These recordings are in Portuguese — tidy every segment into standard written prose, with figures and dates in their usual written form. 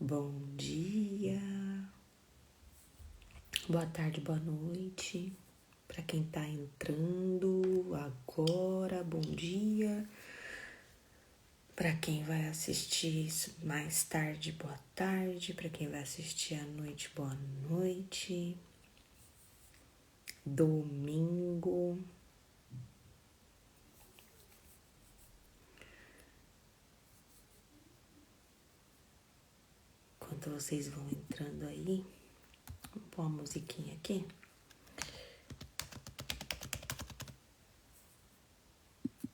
Bom dia, boa tarde, boa noite, para quem tá entrando agora, bom dia, para quem vai assistir mais tarde, boa tarde, para quem vai assistir à noite, boa noite, domingo. Enquanto vocês vão entrando aí, vou pôr uma musiquinha aqui.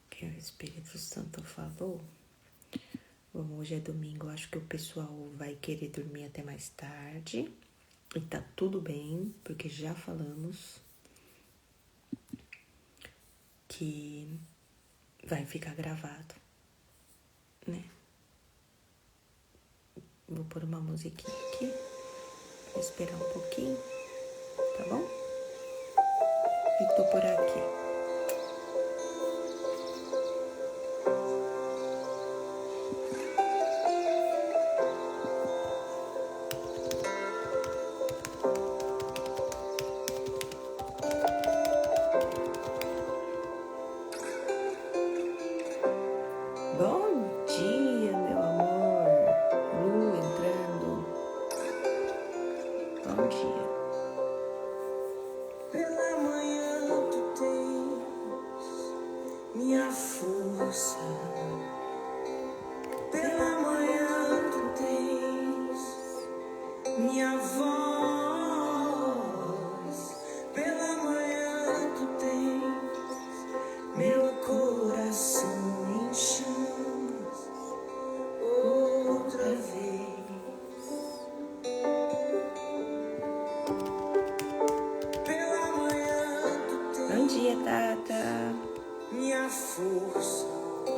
Que o Espírito Santo falou. Bom, hoje é domingo, acho que o pessoal vai querer dormir até mais tarde. E tá tudo bem, porque já falamos que vai ficar gravado, né? Vou pôr uma musiquinha aqui, vou esperar um pouquinho, tá bom? E tô por aqui. Bom dia, meu amor. Lu entrando. Bom dia. Pela manhã tu tens minha força. Pela manhã tu tens minha voz. Pela manhã tu tens meu coração em chamas outra vez. Pela manhã tu tens Bom dia, Tata. minha força.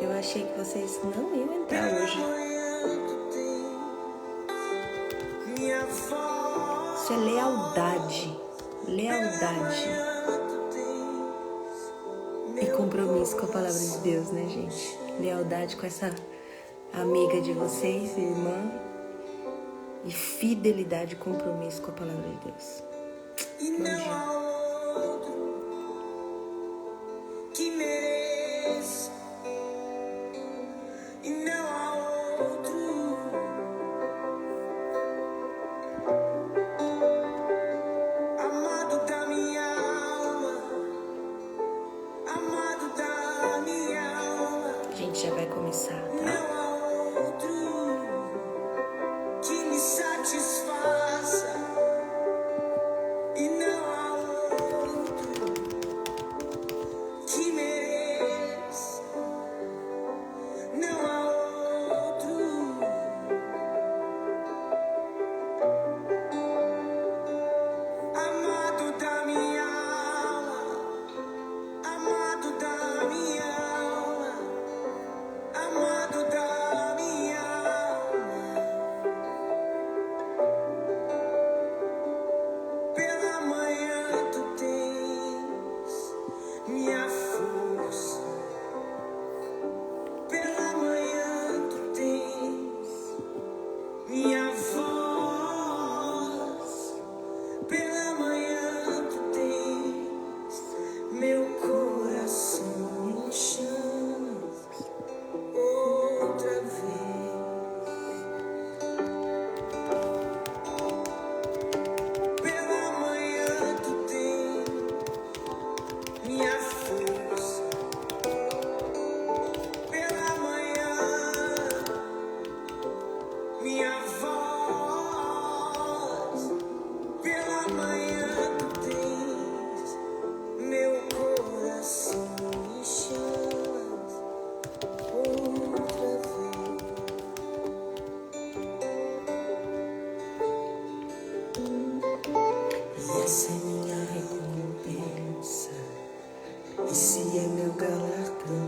Eu achei que vocês não iam entrar Pela hoje. manhã tu tens minha voz. Isso é lealdade. Lealdade. E compromisso com a palavra de Deus, né, gente? Lealdade com essa amiga de vocês, irmã. E fidelidade e compromisso com a palavra de Deus. E não há outro que mereça. E não há outro amado da minha alma, amado da minha alma. A gente já vai começar, tá? Não há outro que me satisfaça. E não há outro que mereça. Não há outro amado da minha alma, amado da minha alma, amado da minha alma. Pela manhã tu tens minha força. Pela manhã tu tens minha voz. Pela manhã tu tens meu coração em chamas outra vez. Pela manhã tu tens minha força. Pela manhã minha voz. Pela manhã tu tens meu coração em chamas outra vez. E essa é minha recompensa. Esse é meu galardão,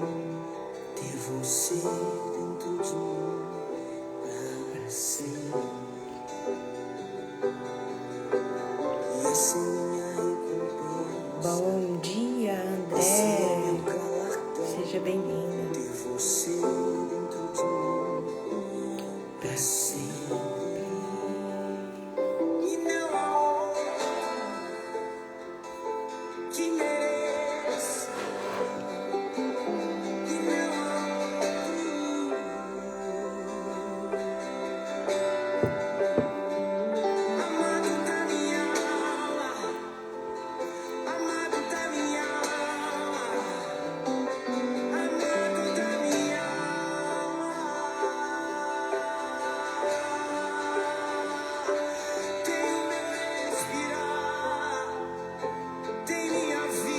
ter você dentro de mim pra sempre. E essa é minha recompensa. Bom dia, Esse é André. meu galardão, Seja bem-vindo. ter você dentro de mim pra sempre. que mereça e não amado da minha alma, amado da minha alma, amado da minha alma. Tem meu respirar, tem minha vida.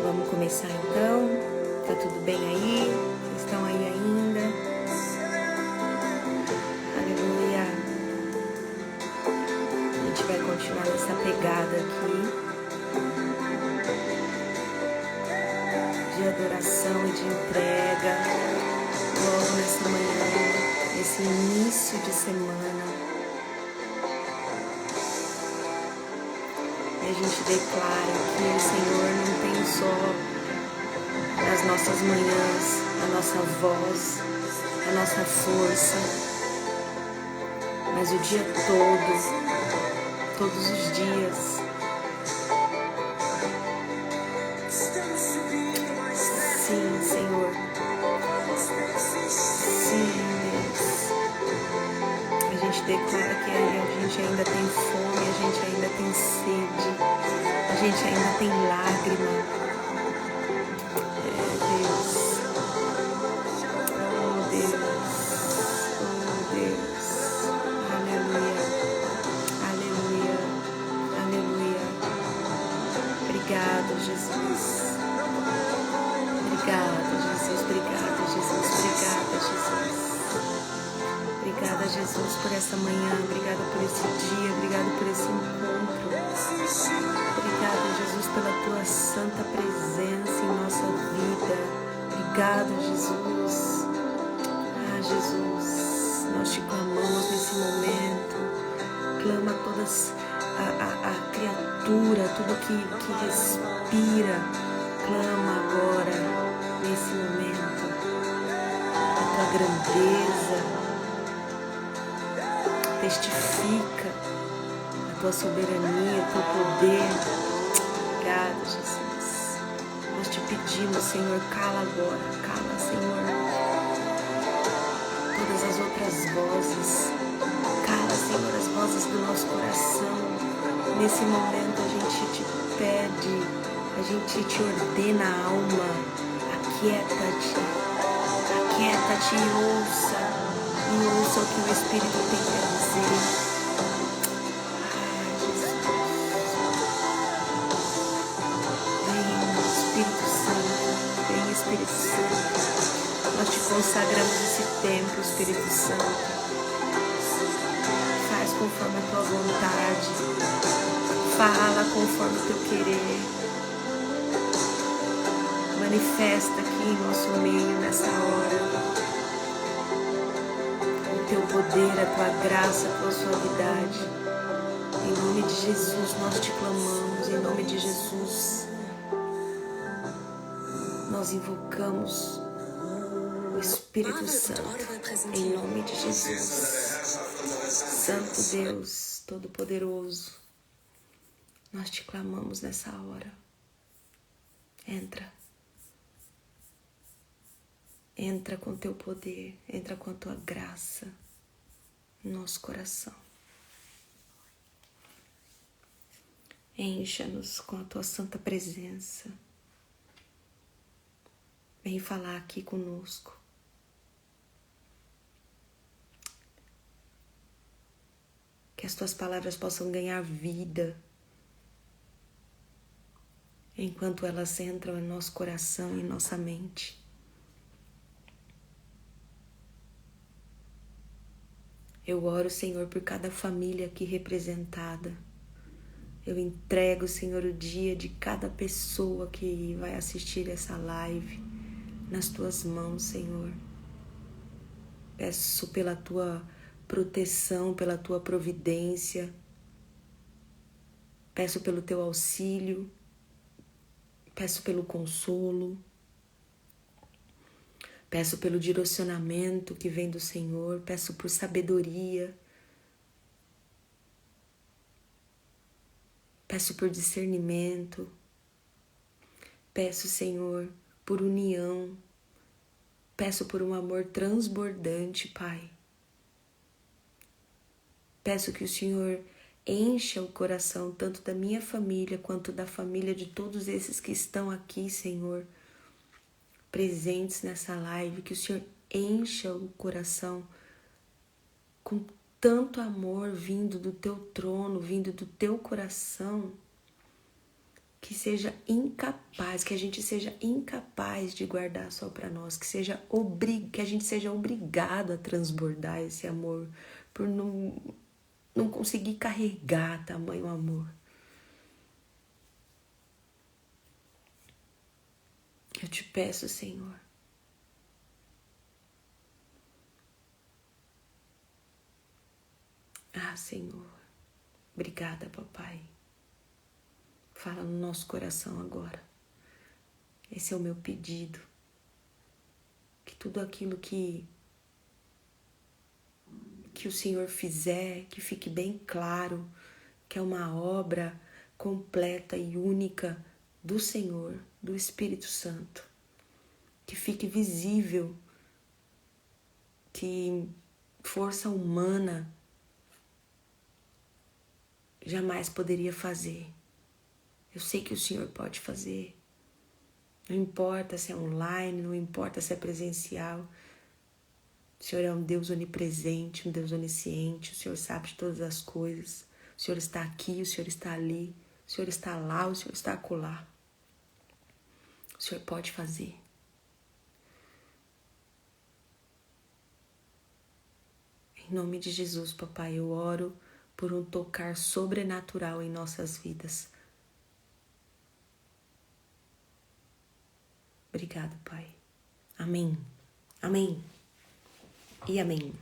Vamos começar então? Tá tudo bem aí? Vocês estão aí ainda? Aleluia! A gente vai continuar nessa pegada aqui de adoração e de entrega logo nessa manhã, nesse início de semana. E a gente declara que o Senhor não tem só nas nossas manhãs a nossa voz, a nossa força, mas o dia todo, todos os dias. Sim, Senhor. Sim, Deus. A gente declara que a gente ainda tem fome, a gente ainda tem sede, a gente ainda tem lágrima. Obrigado, Jesus. Obrigada, Jesus. Obrigada, Jesus. Obrigada, Jesus. Obrigada, Jesus, por essa manhã. Obrigada por esse dia. Obrigada por esse encontro. Obrigada, Jesus, pela tua santa presença em nossa vida. Obrigada, Jesus. Ah, Jesus, nós te clamamos nesse momento. Clama todas a criatura, tudo que respira, clama agora, nesse momento, a tua grandeza, testifica a tua soberania, o teu poder. Obrigada, Jesus. Nós te pedimos, Senhor, cala agora, cala, Senhor, todas as outras vozes. Cala, Senhor, as vozes do nosso coração. Nesse momento a gente te pede, a gente te ordena a alma. Aquieta-te e ouça o que o Espírito tem para dizer. Ai, Jesus. Vem, Espírito Santo, vem, Espírito Santo. Nós te consagramos esse tempo, Espírito Santo. Conforme a tua vontade, fala conforme o teu querer, manifesta aqui em nosso meio nessa hora o teu poder, a tua graça, a tua suavidade. Em nome de Jesus nós te clamamos, em nome de Jesus nós invocamos o Espírito Santo, em nome de Jesus. Santo Deus, Todo-Poderoso, nós te clamamos nessa hora. Entra com teu poder, entra com a tua graça no nosso coração. Encha-nos com a tua santa presença. Vem falar aqui conosco. Que as tuas palavras possam ganhar vida enquanto elas entram em nosso coração e em nossa mente. Eu oro, Senhor, por cada família aqui representada. Eu entrego, Senhor, o dia de cada pessoa que vai assistir essa live nas tuas mãos, Senhor. Peço pela tua proteção, pela tua providência. Peço pelo teu auxílio. Peço pelo consolo. Peço pelo direcionamento que vem do Senhor. Peço por sabedoria. Peço por discernimento. Peço, Senhor, por união. Peço por um amor transbordante, Pai. Peço que o Senhor encha o coração tanto da minha família quanto da família de todos esses que estão aqui, Senhor, presentes nessa live. Que o Senhor encha o coração com tanto amor vindo do teu trono, vindo do teu coração, que a gente seja incapaz de guardar só para nós, que a gente seja obrigado a transbordar esse amor por não conseguir carregar tamanho amor. Eu te peço, Senhor, Senhor, obrigada, papai. Fala no nosso coração agora. Esse é o meu pedido. Que tudo aquilo que o Senhor fizer, que fique bem claro que é uma obra completa e única do Senhor, do Espírito Santo. Que fique visível que força humana jamais poderia fazer. Eu sei que o Senhor pode fazer. Não importa se é online, não importa se é presencial. O Senhor é um Deus onipresente, um Deus onisciente. O Senhor sabe de todas as coisas. O Senhor está aqui, o Senhor está ali. O Senhor está lá, o Senhor está acolá. O Senhor pode fazer. Em nome de Jesus, papai, eu oro por um tocar sobrenatural em nossas vidas. Obrigado, Pai. Amém. Amém. E amém.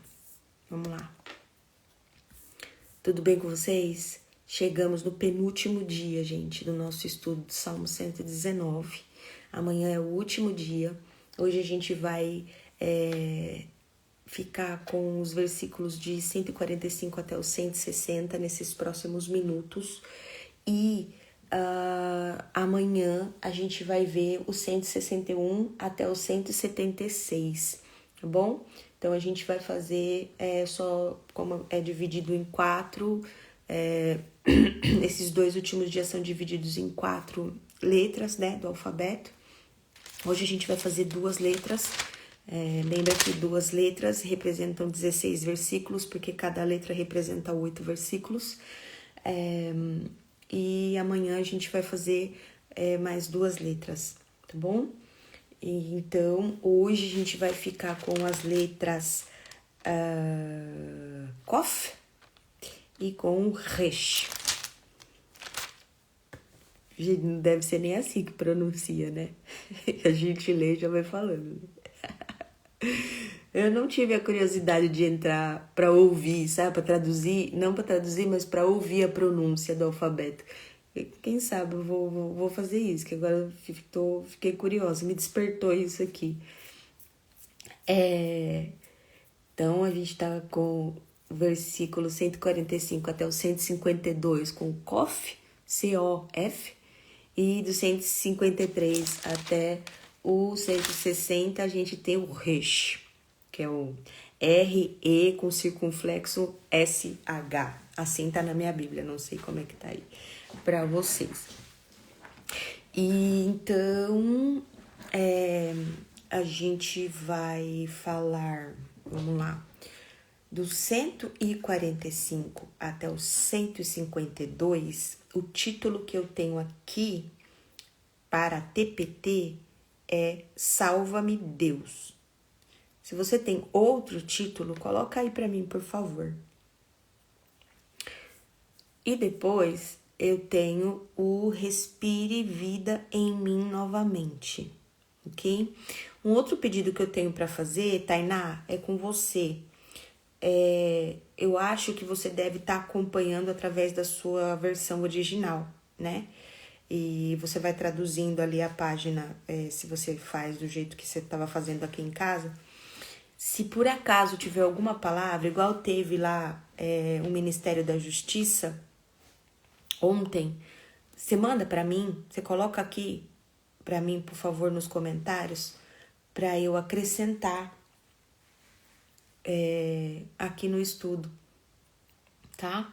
Vamos lá. Tudo bem com vocês? Chegamos no penúltimo dia, gente, do nosso estudo do Salmo 119. Amanhã é o último dia. Hoje a gente vai ficar com os versículos de 145 até os 160 nesses próximos minutos. E amanhã a gente vai ver o 161 até o 176, tá bom? Então a gente vai fazer só como é dividido em 4, esses 2 últimos dias são divididos em 4 letras, né, do alfabeto. Hoje a gente vai fazer 2 letras. Lembra que 2 letras representam 16 versículos, porque cada letra representa 8 versículos. E amanhã a gente vai fazer mais 2 letras, tá bom? E, então, hoje a gente vai ficar com as letras Kof e com Resh. Não deve ser nem assim que pronuncia, né? A gente lê e já vai falando. Eu não tive a curiosidade de entrar para ouvir, sabe? Para traduzir, não para traduzir, mas para ouvir a pronúncia do alfabeto. Quem sabe eu vou fazer isso, que agora eu fiquei curiosa, me despertou isso aqui. Então a gente tá com o versículo 145 até o 152 com Kof, C-O-F, e do 153 até o 160 a gente tem o Resh, que é o R-E com circunflexo S-H. Assim tá na minha Bíblia, não sei como é que tá aí para vocês. E então a gente vai falar, vamos lá, do 145 até o 152. O título que eu tenho aqui para TPT é Salva-me, Deus. Se você tem outro título, coloca aí para mim, por favor. E depois eu tenho o Respire Vida em Mim Novamente, ok? Um outro pedido que eu tenho para fazer, Tainá, é com você. Eu acho que você deve estar acompanhando através da sua versão original, né? E você vai traduzindo ali a página, se você faz do jeito que você estava fazendo aqui em casa. Se por acaso tiver alguma palavra, igual teve lá o Ministério da Justiça ontem, você manda para mim, você coloca aqui para mim, por favor, nos comentários, para eu acrescentar aqui no estudo, tá?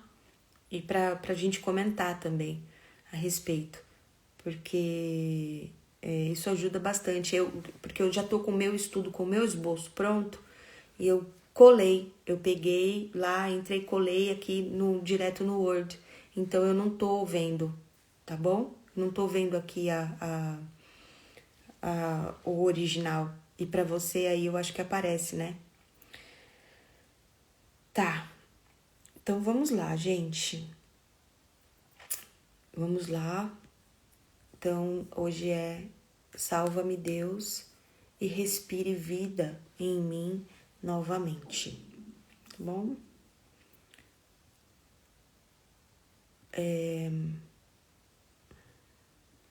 E para a gente comentar também a respeito, porque isso ajuda bastante. Porque eu já tô com o meu estudo, com o meu esboço pronto, e eu peguei lá, entrei, colei aqui direto no Word, então eu não tô vendo, tá bom? Não tô vendo aqui o original. E pra você aí eu acho que aparece, né? Tá. Então vamos lá, gente. Vamos lá. Então hoje é Salva-me, Deus, e respire vida em mim novamente. Tá bom?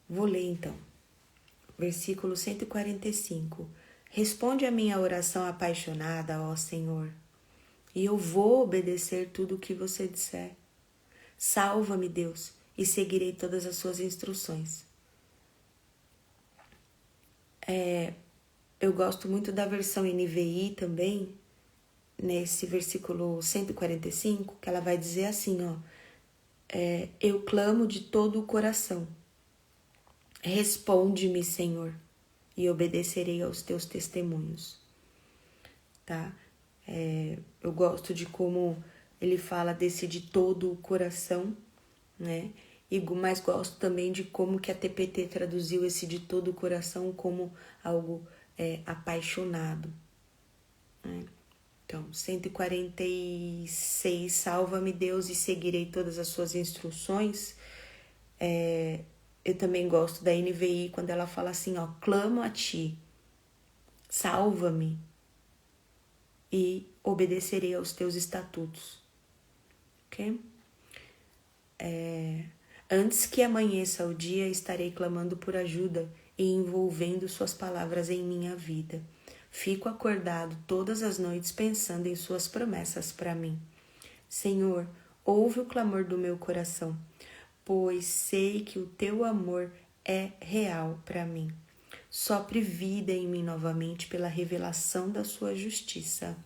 Vou ler então. Versículo 145. Responde a minha oração apaixonada, ó Senhor, e eu vou obedecer tudo o que você disser. Salva-me, Deus, e seguirei todas as suas instruções. Eu gosto muito da versão NVI também, nesse versículo 145, que ela vai dizer assim, ó. Eu clamo de todo o coração. Responde-me, Senhor, e obedecerei aos teus testemunhos. Tá? Eu gosto de como ele fala desse de todo o coração, né? Mas gosto também de como que a TPT traduziu esse de todo o coração como algo apaixonado, né? Então, 146, salva-me Deus e seguirei todas as suas instruções. Eu também gosto da NVI quando ela fala assim, ó, clamo a ti, salva-me e obedecerei aos teus estatutos, ok? Antes que amanheça o dia, estarei clamando por ajuda e envolvendo suas palavras em minha vida. Fico acordado todas as noites pensando em suas promessas para mim. Senhor, ouve o clamor do meu coração, pois sei que o teu amor é real para mim. Sopre vida em mim novamente pela revelação da sua justiça.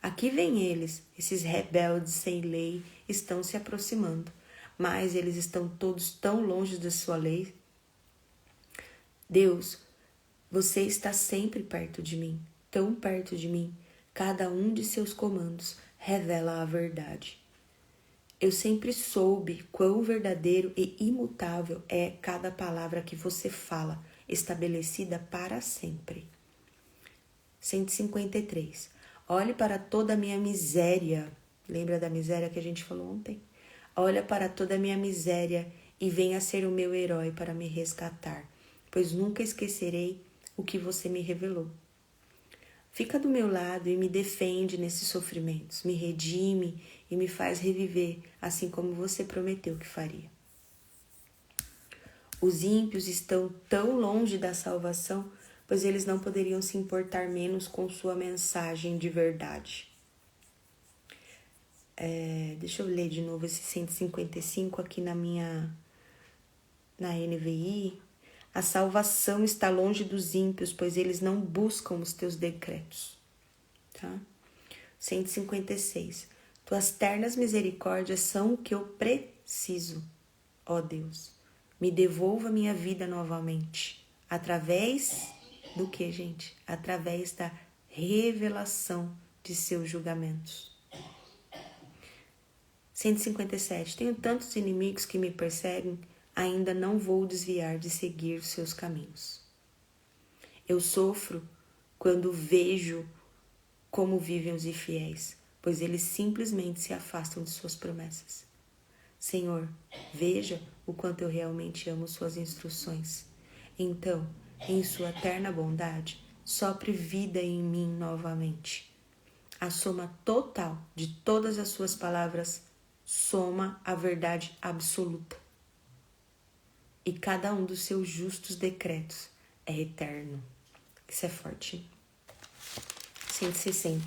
Aqui vêm eles, esses rebeldes sem lei, estão se aproximando, mas eles estão todos tão longe da sua lei. Deus, você está sempre perto de mim, tão perto de mim. Cada um de seus comandos revela a verdade. Eu sempre soube quão verdadeiro e imutável é cada palavra que você fala, estabelecida para sempre. 153. Olhe para toda a minha miséria. Lembra da miséria que a gente falou ontem? Olha para toda a minha miséria e venha ser o meu herói para me resgatar, pois nunca esquecerei o que você me revelou. Fica do meu lado e me defende nesses sofrimentos, me redime e me faz reviver, assim como você prometeu que faria. Os ímpios estão tão longe da salvação, pois eles não poderiam se importar menos com sua mensagem de verdade. Deixa eu ler de novo esse 155 aqui na NVI. A salvação está longe dos ímpios, pois eles não buscam os teus decretos. Tá? 156. Tuas ternas misericórdias são o que eu preciso, ó Deus. Me devolva minha vida novamente. Através do que, gente? Através da revelação de seus julgamentos. 157. Tenho tantos inimigos que me perseguem, ainda não vou desviar de seguir os seus caminhos. Eu sofro quando vejo como vivem os infiéis, pois eles simplesmente se afastam de suas promessas. Senhor, veja o quanto eu realmente amo suas instruções. Então, em sua eterna bondade, sopre vida em mim novamente. A soma total de todas as suas palavras soma a verdade absoluta. E cada um dos seus justos decretos é eterno. Isso é forte. 160.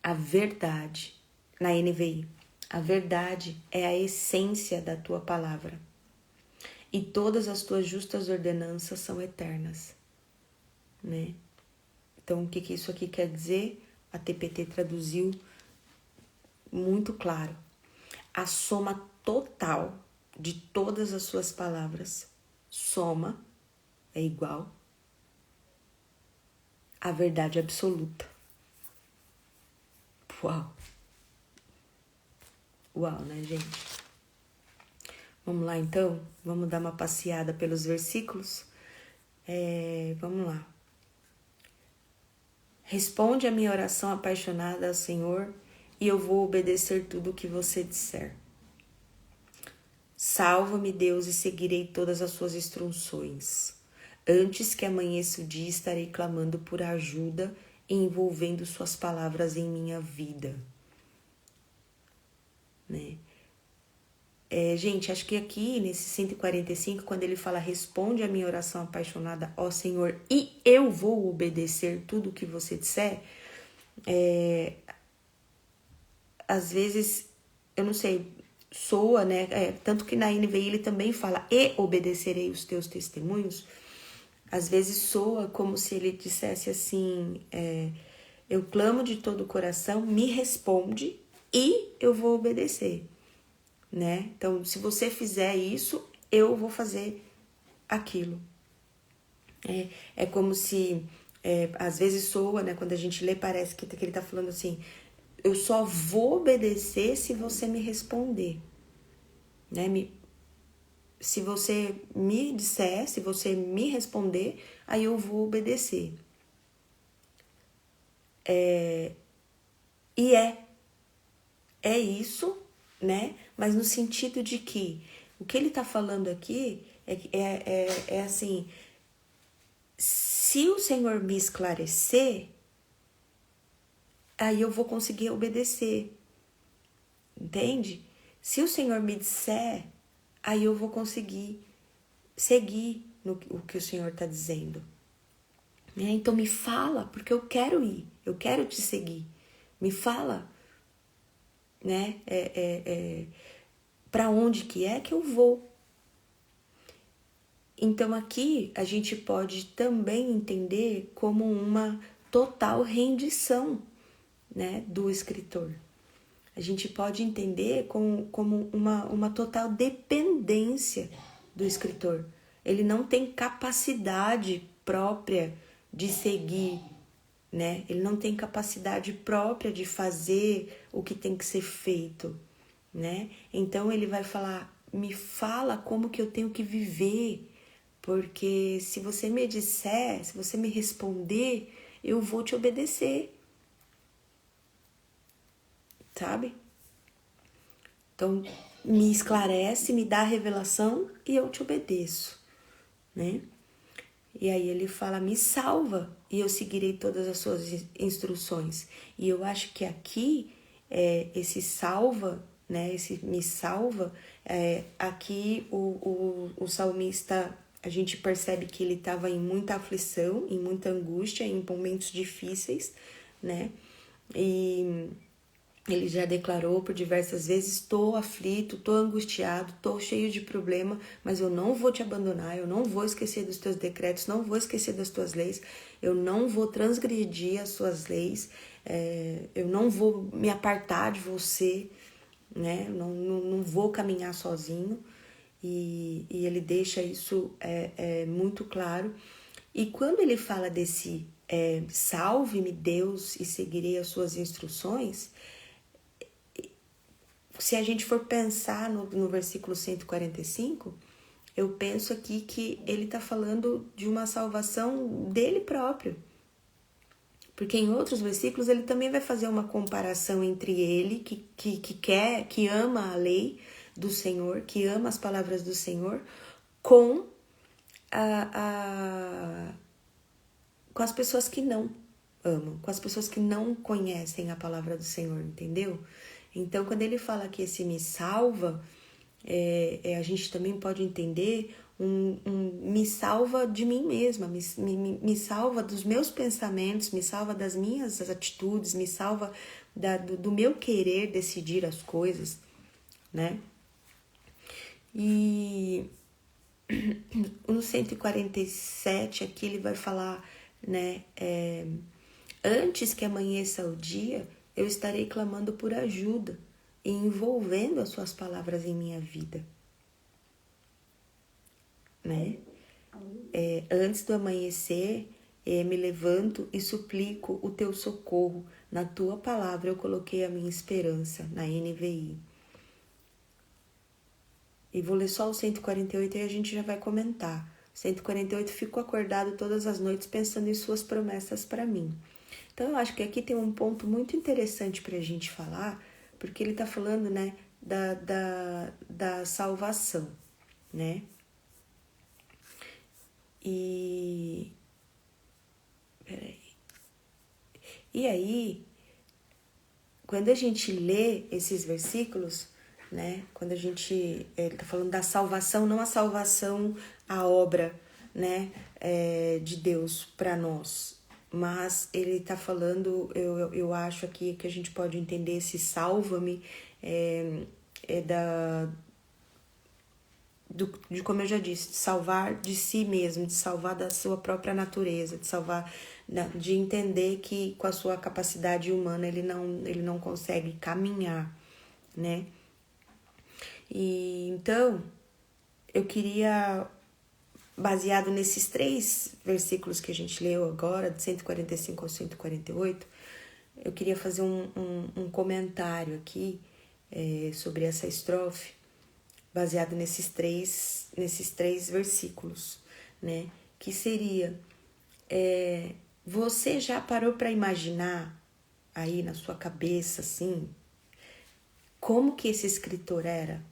A verdade, na NVI, a verdade é a essência da tua palavra. E todas as tuas justas ordenanças são eternas. Né? Então, o que isso aqui quer dizer? A TPT traduziu muito claro. A soma total de todas as suas palavras, soma, é igual à verdade absoluta. Uau! Uau, né, gente? Vamos lá então? Vamos dar uma passeada pelos versículos? Vamos lá. Responde a minha oração apaixonada ao Senhor e eu vou obedecer tudo o que você disser. Salva-me, Deus, e seguirei todas as suas instruções. Antes que amanheça o dia, estarei clamando por ajuda e envolvendo suas palavras em minha vida. Né? Gente, acho que aqui nesse 145, quando ele fala responde a minha oração apaixonada, ó Senhor, e eu vou obedecer tudo o que você disser, às vezes, eu não sei, soa, né? Tanto que na NVI ele também fala e obedecerei os teus testemunhos. Às vezes soa como se ele dissesse assim, eu clamo de todo o coração, me responde e eu vou obedecer. Né? Então, se você fizer isso, eu vou fazer aquilo. É como se, às vezes soa, né? Quando a gente lê, parece que ele está falando assim, eu só vou obedecer se você me responder. Né? Se você me disser, se você me responder, aí eu vou obedecer. E é isso, né? Mas no sentido de que o que ele está falando aqui é assim, se o Senhor me esclarecer, aí eu vou conseguir obedecer, entende? Se o Senhor me disser, aí eu vou conseguir seguir o que o Senhor está dizendo. Né? Então me fala, porque eu quero ir, eu quero te seguir. Me fala, né? Para onde que eu vou? Então aqui a gente pode também entender como uma total rendição, né, do escritor. A gente pode entender como uma total dependência do escritor. Ele não tem capacidade própria de seguir, né? Ele não tem capacidade própria de fazer o que tem que ser feito, né? Então ele vai falar, me fala como que eu tenho que viver, porque se você me disser, se você me responder, eu vou te obedecer, sabe? Então, me esclarece, me dá a revelação e eu te obedeço, né? E aí ele fala, me salva e eu seguirei todas as suas instruções. E eu acho que aqui, esse salva, né? Esse me salva, aqui o salmista, a gente percebe que ele estava em muita aflição, em muita angústia, em momentos difíceis, né? E ele já declarou por diversas vezes, estou aflito, estou angustiado, estou cheio de problema, mas eu não vou te abandonar, eu não vou esquecer dos teus decretos, não vou esquecer das tuas leis, eu não vou transgredir as suas leis, eu não vou me apartar de você, né? Não vou caminhar sozinho. E ele deixa isso muito claro. E quando ele fala desse salve-me Deus e seguirei as suas instruções, se a gente for pensar no versículo 145, eu penso aqui que ele está falando de uma salvação dele próprio. Porque em outros versículos ele também vai fazer uma comparação entre ele, que ama a lei do Senhor, que ama as palavras do Senhor, com com as pessoas que não amam, com as pessoas que não conhecem a palavra do Senhor, entendeu? Então, quando ele fala que esse me salva, a gente também pode entender me salva de mim mesma, me salva dos meus pensamentos, me salva das minhas atitudes, me salva do meu querer decidir as coisas, né? E no 147 aqui ele vai falar, né? Antes que amanheça o dia, eu estarei clamando por ajuda e envolvendo as suas palavras em minha vida, né? Antes do amanhecer, me levanto e suplico o teu socorro. Na tua palavra eu coloquei a minha esperança, na NVI. E vou ler só o 148 e a gente já vai comentar. 148, fico acordado todas as noites pensando em suas promessas para mim. Então, eu acho que aqui tem um ponto muito interessante para a gente falar, porque ele está falando, né, da salvação, né? Peraí. E aí, quando a gente lê esses versículos, né? Quando a gente ele tá falando da salvação, não a salvação, a obra, né? De Deus para nós, mas ele tá falando, eu acho aqui que a gente pode entender esse salva-me de como eu já disse, de salvar de si mesmo, de salvar da sua própria natureza, de salvar, de entender que com a sua capacidade humana ele não consegue caminhar, né? E então eu queria, baseado nesses 3 versículos que a gente leu agora, de 145 ao 148, eu queria fazer um comentário aqui sobre essa estrofe, baseado nesses três versículos, né? Que seria, você já parou para imaginar aí na sua cabeça, assim, como que esse escritor era?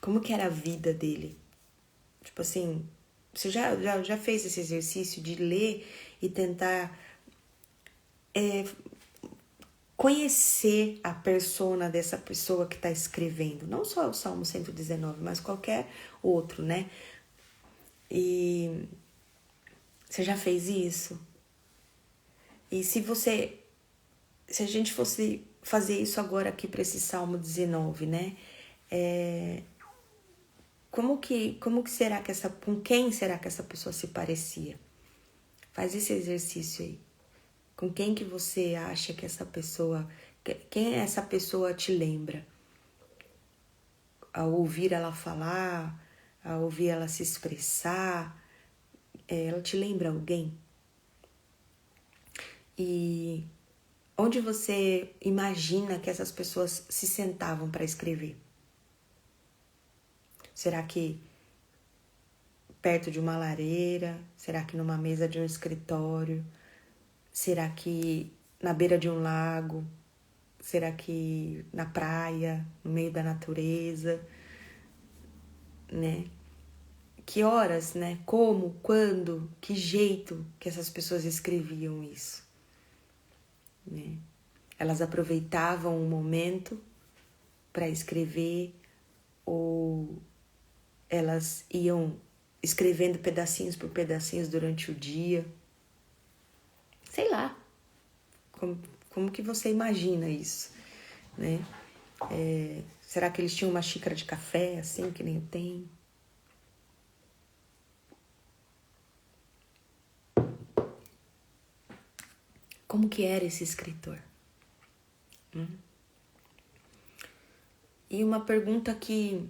Como que era a vida dele? Tipo assim, você já fez esse exercício de ler e tentar conhecer a persona dessa pessoa que está escrevendo? Não só o Salmo 119, mas qualquer outro, né? E você já fez isso? E se a gente fosse fazer isso agora aqui para esse Salmo 19, né? Como que será que com quem será que essa pessoa se parecia? Faz esse exercício aí. Com quem que você acha que essa pessoa, quem essa pessoa te lembra? Ao ouvir ela falar, ao ouvir ela se expressar, ela te lembra alguém? E onde você imagina que essas pessoas se sentavam para escrever? Será que perto de uma lareira? Será que numa mesa de um escritório? Será que na beira de um lago? Será que na praia, no meio da natureza, né? Que horas, né? Como, quando, que jeito que essas pessoas escreviam isso, né? Elas aproveitavam o momento para escrever ou elas iam escrevendo pedacinhos por pedacinhos durante o dia? Sei lá, como que você imagina isso, né? Será que eles tinham uma xícara de café, assim, que nem eu tenho? Como que era esse escritor? E uma pergunta que,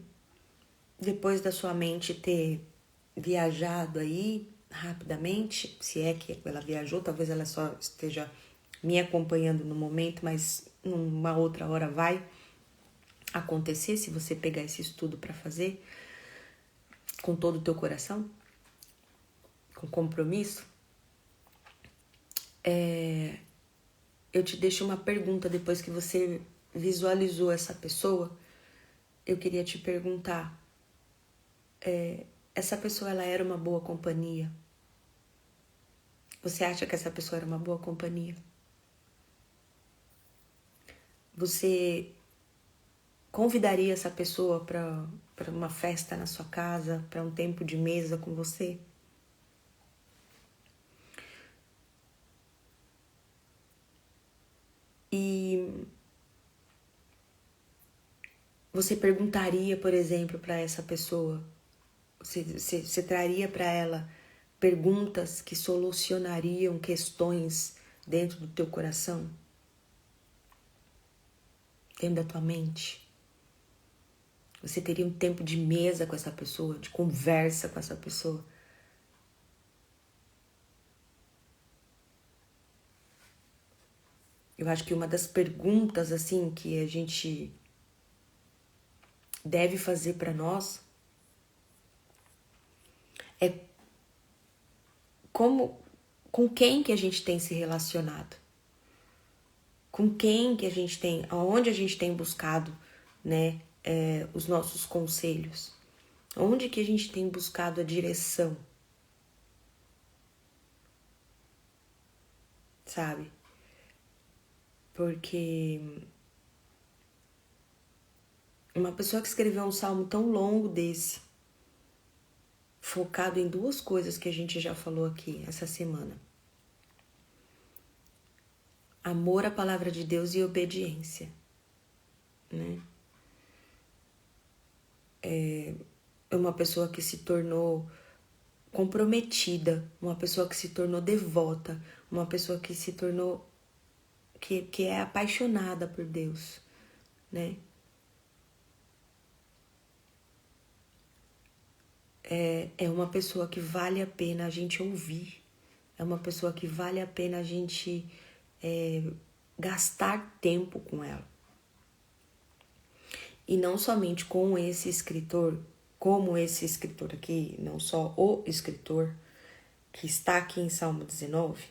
depois da sua mente ter viajado aí rapidamente, se é que ela viajou, talvez ela só esteja me acompanhando no momento, mas numa outra hora vai acontecer se você pegar esse estudo para fazer com todo o teu coração, com compromisso. Eu te deixo uma pergunta depois que você visualizou essa pessoa. Eu queria te perguntar, essa pessoa ela era uma boa companhia? Você acha que essa pessoa era uma boa companhia? Você convidaria essa pessoa para uma festa na sua casa, para um tempo de mesa com você? E você perguntaria, por exemplo, para essa pessoa, você traria para ela perguntas que solucionariam questões dentro do teu coração, dentro da tua mente? Você teria um tempo de mesa com essa pessoa, de conversa com essa pessoa? Eu acho que uma das perguntas, assim, que a gente deve fazer para nós é com quem que a gente tem se relacionado, com quem que a gente tem, aonde a gente tem buscado, né, os nossos conselhos, onde que a gente tem buscado a direção, sabe? Porque uma pessoa que escreveu um salmo tão longo desse, focado em duas coisas que a gente já falou aqui essa semana: amor à palavra de Deus e obediência, né? É uma pessoa que se tornou comprometida, uma pessoa que se tornou devota, uma pessoa que se tornou que é apaixonada por Deus, né? É uma pessoa que vale a pena a gente ouvir, é uma pessoa que vale a pena a gente gastar tempo com ela. E não somente com esse escritor, como esse escritor aqui, não só o escritor que está aqui em Salmo 19,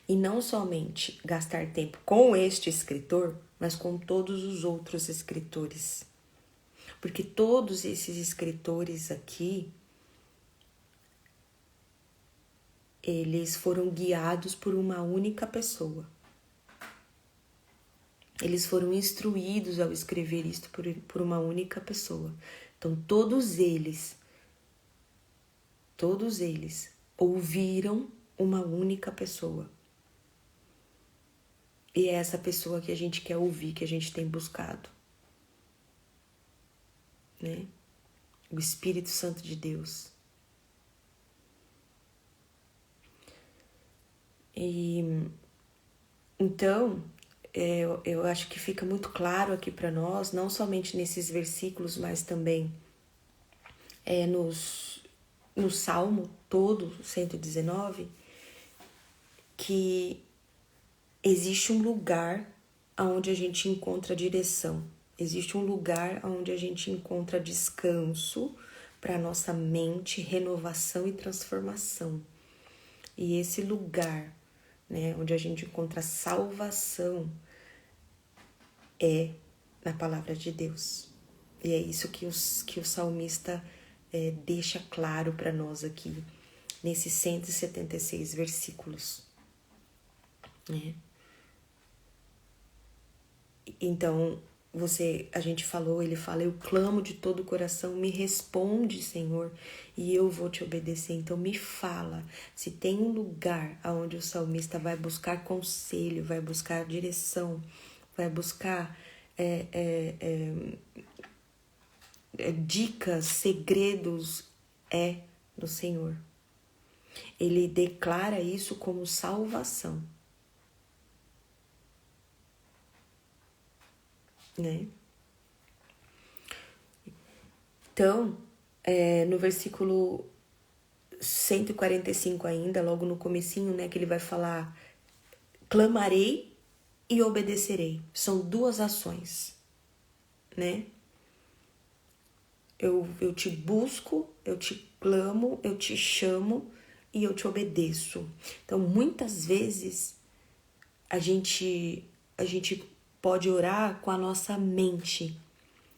e não somente gastar tempo com este escritor, mas com todos os outros escritores. Porque todos esses escritores aqui, eles foram guiados por uma única pessoa. Eles foram instruídos ao escrever isto por uma única pessoa. Então, todos eles ouviram uma única pessoa. E é essa pessoa que a gente quer ouvir, que a gente tem buscado, né? O Espírito Santo de Deus. E então, eu acho que fica muito claro aqui para nós, não somente nesses versículos, mas também no Salmo todo, 119, que existe um lugar onde a gente encontra direção, existe um lugar onde a gente encontra descanso para a nossa mente, renovação e transformação. E esse lugar, né, onde a gente encontra salvação, é na palavra de Deus. E é isso que o salmista deixa claro para nós aqui, nesses 176 versículos, né? Então, ele fala, eu clamo de todo o coração, me responde, Senhor, e eu vou te obedecer. Então, me fala, se tem um lugar onde o salmista vai buscar conselho, vai buscar direção, vai buscar dicas, segredos, é no Senhor. Ele declara isso como salvação, né? Então, no versículo 145 ainda, logo no comecinho, né, que ele vai falar, clamarei e obedecerei. São duas ações, né? Eu te busco, eu te clamo, eu te chamo e eu te obedeço. Então, muitas vezes, a gente pode orar com a nossa mente,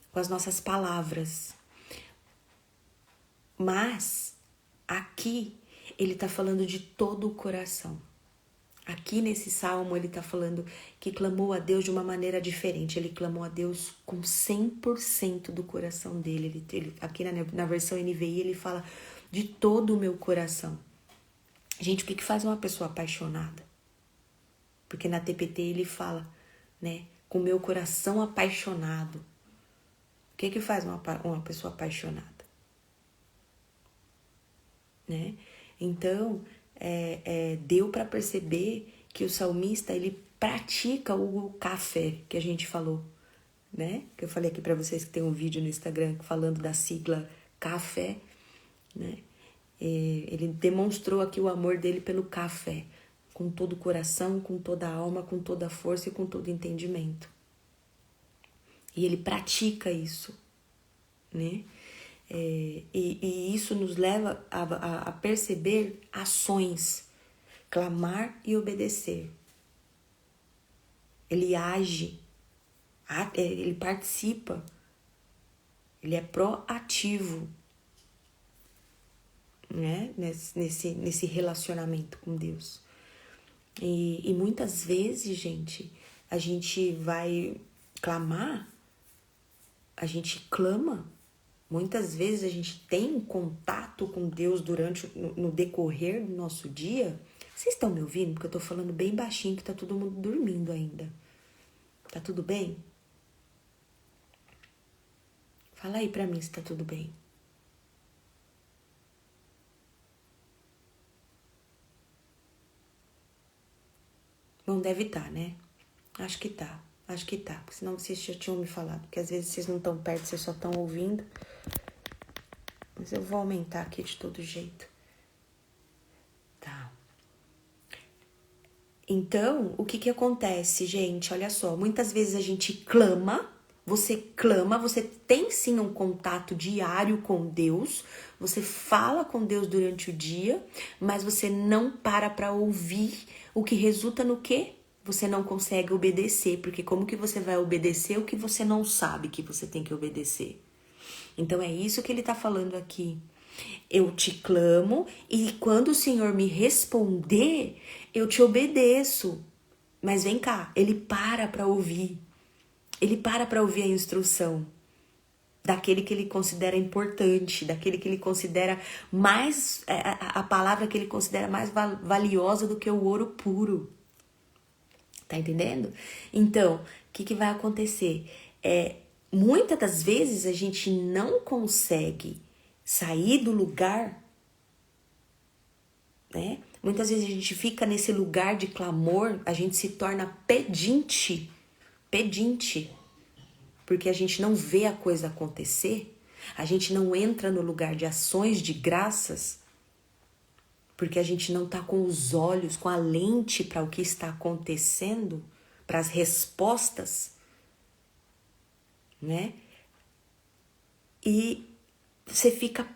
com as nossas palavras. Mas, aqui, ele está falando de todo o coração. Aqui nesse salmo, ele está falando que clamou a Deus de uma maneira diferente. Ele clamou a Deus com 100% do coração dele. Aqui na versão NVI, ele fala de todo o meu coração. Gente, o que faz uma pessoa apaixonada? Porque na TPT ele fala, né, com o meu coração apaixonado. O que faz uma pessoa apaixonada? Né? Então, deu para perceber que o salmista, ele pratica o café que a gente falou, né? Que eu falei aqui para vocês que tem um vídeo no Instagram falando da sigla café, né? Ele demonstrou aqui o amor dele pelo café, com todo o coração, com toda a alma, com toda a força e com todo o entendimento. E ele pratica isso. né? E isso nos leva a perceber ações, clamar e obedecer. Ele age, ele participa, ele é proativo, né? Nesse relacionamento com Deus. E muitas vezes, gente, a gente vai clamar, a gente clama, muitas vezes a gente tem um contato com Deus no decorrer do nosso dia. Vocês estão me ouvindo? Porque eu tô falando bem baixinho, que tá todo mundo dormindo ainda. Tá tudo bem? Fala aí pra mim se tá tudo bem. Bom, deve estar, né? Acho que tá. Porque senão vocês já tinham me falado. Porque às vezes vocês não estão perto, vocês só estão ouvindo. Mas eu vou aumentar aqui de todo jeito. Tá. Então, o que acontece, gente? Olha só, muitas vezes a gente clama, você tem sim um contato diário com Deus, você fala com Deus durante o dia, mas você não para ouvir, o que resulta no quê? Você não consegue obedecer, porque como que você vai obedecer o que você não sabe que você tem que obedecer? Então é isso que ele tá falando aqui. Eu te clamo e quando o Senhor me responder, eu te obedeço. Mas vem cá, ele para ouvir. Ele para ouvir a instrução daquele que ele considera importante, daquele que ele considera mais, a palavra que ele considera mais valiosa do que o ouro puro. Tá entendendo? Então, o que vai acontecer? Muitas das vezes a gente não consegue sair do lugar, né? Muitas vezes a gente fica nesse lugar de clamor, a gente se torna pedinte, porque a gente não vê a coisa acontecer, a gente não entra no lugar de ações de graças, porque a gente não tá com os olhos, com a lente para o que está acontecendo, para as respostas, né? E você fica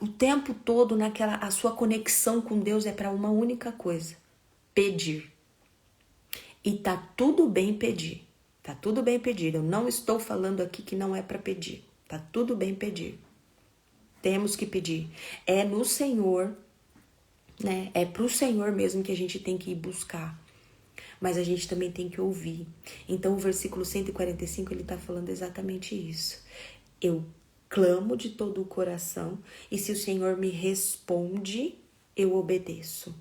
o tempo todo a sua conexão com Deus é para uma única coisa: pedir. E tá tudo bem pedir. Tá tudo bem pedir. Eu não estou falando aqui que não é para pedir. Tá tudo bem pedir. Temos que pedir. É no Senhor, né? É pro Senhor mesmo que a gente tem que ir buscar. Mas a gente também tem que ouvir. Então o versículo 145 ele tá falando exatamente isso. Eu clamo de todo o coração e se o Senhor me responde, eu obedeço.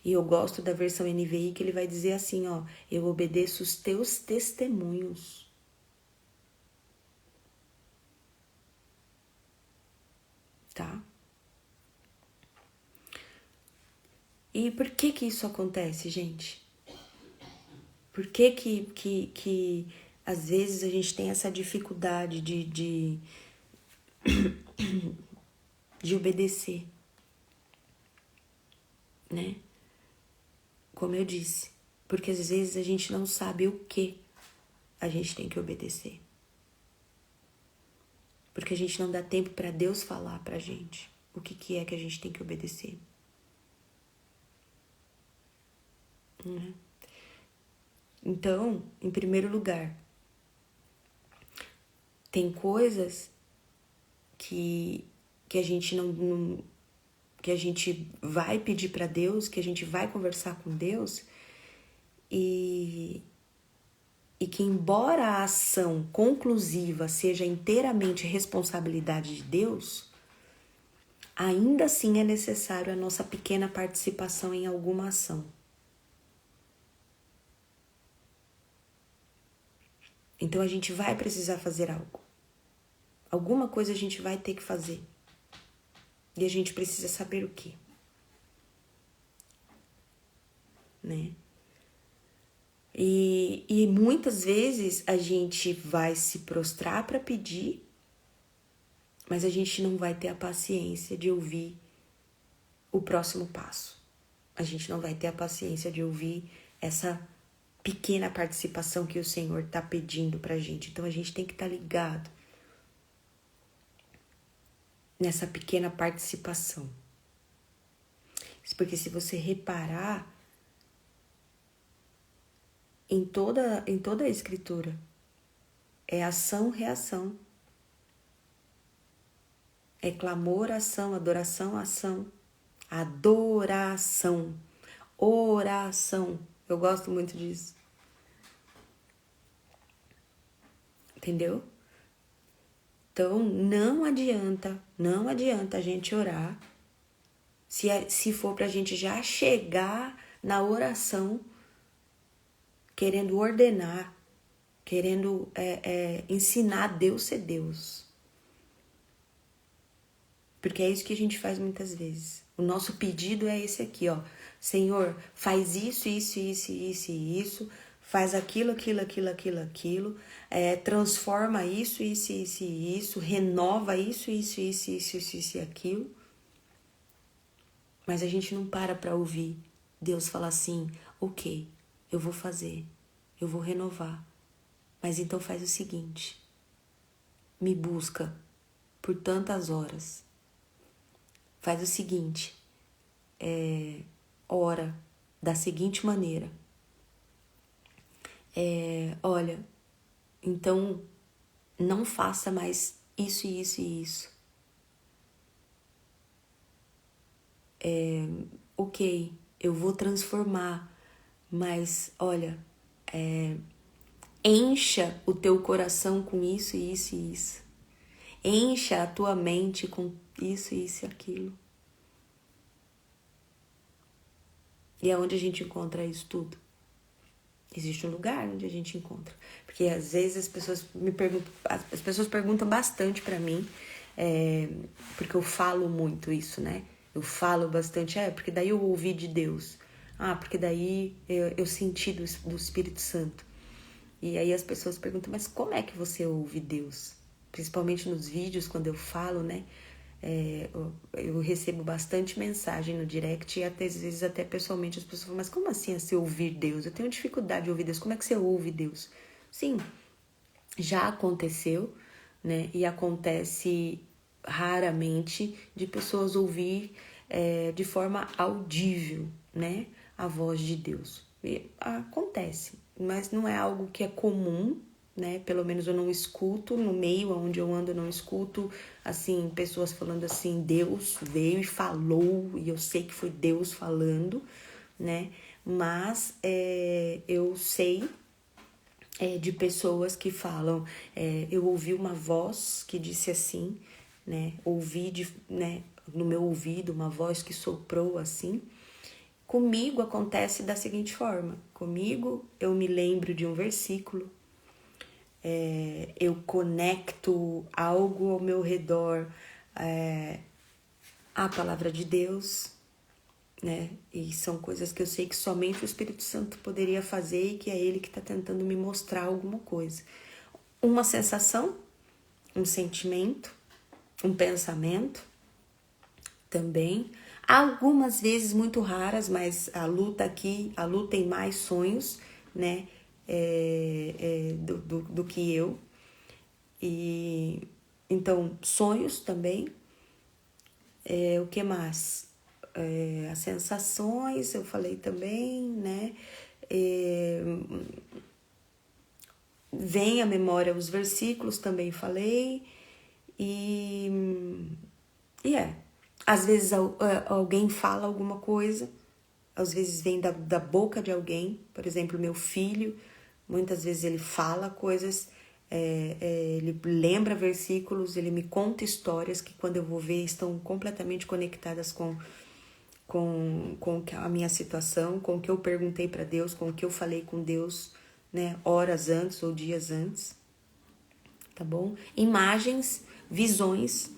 E eu gosto da versão NVI que ele vai dizer assim, ó, eu obedeço os teus testemunhos. Tá? E por que isso acontece, gente? Por que às vezes a gente tem essa dificuldade de obedecer, né? Como eu disse, porque às vezes a gente não sabe o que a gente tem que obedecer. Porque a gente não dá tempo para Deus falar pra gente o que é que a gente tem que obedecer. Então, em primeiro lugar, tem coisas que a gente não que a gente vai pedir para Deus, que a gente vai conversar com Deus e que embora a ação conclusiva seja inteiramente responsabilidade de Deus, ainda assim é necessário a nossa pequena participação em alguma ação. Então a gente vai precisar fazer algo. Alguma coisa a gente vai ter que fazer. E a gente precisa saber o que, né? E muitas vezes a gente vai se prostrar para pedir, mas a gente não vai ter a paciência de ouvir o próximo passo. A gente não vai ter a paciência de ouvir essa pequena participação que o Senhor está pedindo pra gente. Então a gente tem que estar ligado nessa pequena participação. Porque se você reparar em toda a Escritura, é ação, reação. É clamor, ação, adoração, ação. Adoração. Oração. Eu gosto muito disso. Entendeu? Então, não adianta a gente orar se for pra gente já chegar na oração querendo ordenar, querendo ensinar Deus ser Deus. Porque é isso que a gente faz muitas vezes. O nosso pedido é esse aqui, ó. Senhor, faz isso, isso, isso, isso e isso. Faz aquilo, aquilo, aquilo, aquilo, aquilo. Transforma isso, isso, isso e isso. Renova isso, isso, isso, isso, isso, isso e aquilo. Mas a gente não para ouvir Deus falar assim, ok, eu vou fazer, eu vou renovar. Mas então faz o seguinte, me busca por tantas horas. Faz o seguinte, ora da seguinte maneira. Olha, então não faça mais isso, isso e isso. Ok, eu vou transformar, mas olha, encha o teu coração com isso, isso e isso. Encha a tua mente com isso, isso e aquilo. E é onde a gente encontra isso tudo. Existe um lugar onde a gente encontra. Porque às vezes as pessoas perguntam bastante pra mim, porque eu falo muito isso, né? Eu falo bastante, porque daí eu ouvi de Deus. Porque daí eu senti do Espírito Santo. E aí as pessoas perguntam, mas como é que você ouve Deus? Principalmente nos vídeos, quando eu falo, né? Eu recebo bastante mensagem no direct e às vezes até pessoalmente as pessoas falam, mas como assim você ouvir Deus? Eu tenho dificuldade de ouvir Deus. Como é que você ouve Deus? Sim, já aconteceu, né? E acontece raramente de pessoas ouvir de forma audível, né? A voz de Deus. E acontece, mas não é algo que é comum, né? Pelo menos eu não escuto, no meio onde eu ando eu não escuto, assim, pessoas falando assim, Deus veio e falou, e eu sei que foi Deus falando, né? Mas eu sei de pessoas que falam, eu ouvi uma voz que disse assim, né? Ouvi no meu ouvido uma voz que soprou assim. Comigo acontece da seguinte forma, comigo eu me lembro de um versículo, eu conecto algo ao meu redor à palavra de Deus, né? E são coisas que eu sei que somente o Espírito Santo poderia fazer e que é Ele que está tentando me mostrar alguma coisa. Uma sensação, um sentimento, um pensamento também. Algumas vezes muito raras, mas a luta tem mais sonhos, né? Do que eu. E então, sonhos também. O que mais? As sensações, eu falei também, né? Vem à memória os versículos, também falei. Às vezes alguém fala alguma coisa, às vezes vem da boca de alguém, por exemplo, meu filho, muitas vezes ele fala coisas, ele lembra versículos, ele me conta histórias que quando eu vou ver estão completamente conectadas com a minha situação, com o que eu perguntei para Deus, com o que eu falei com Deus, né, horas antes ou dias antes, tá bom? Imagens, visões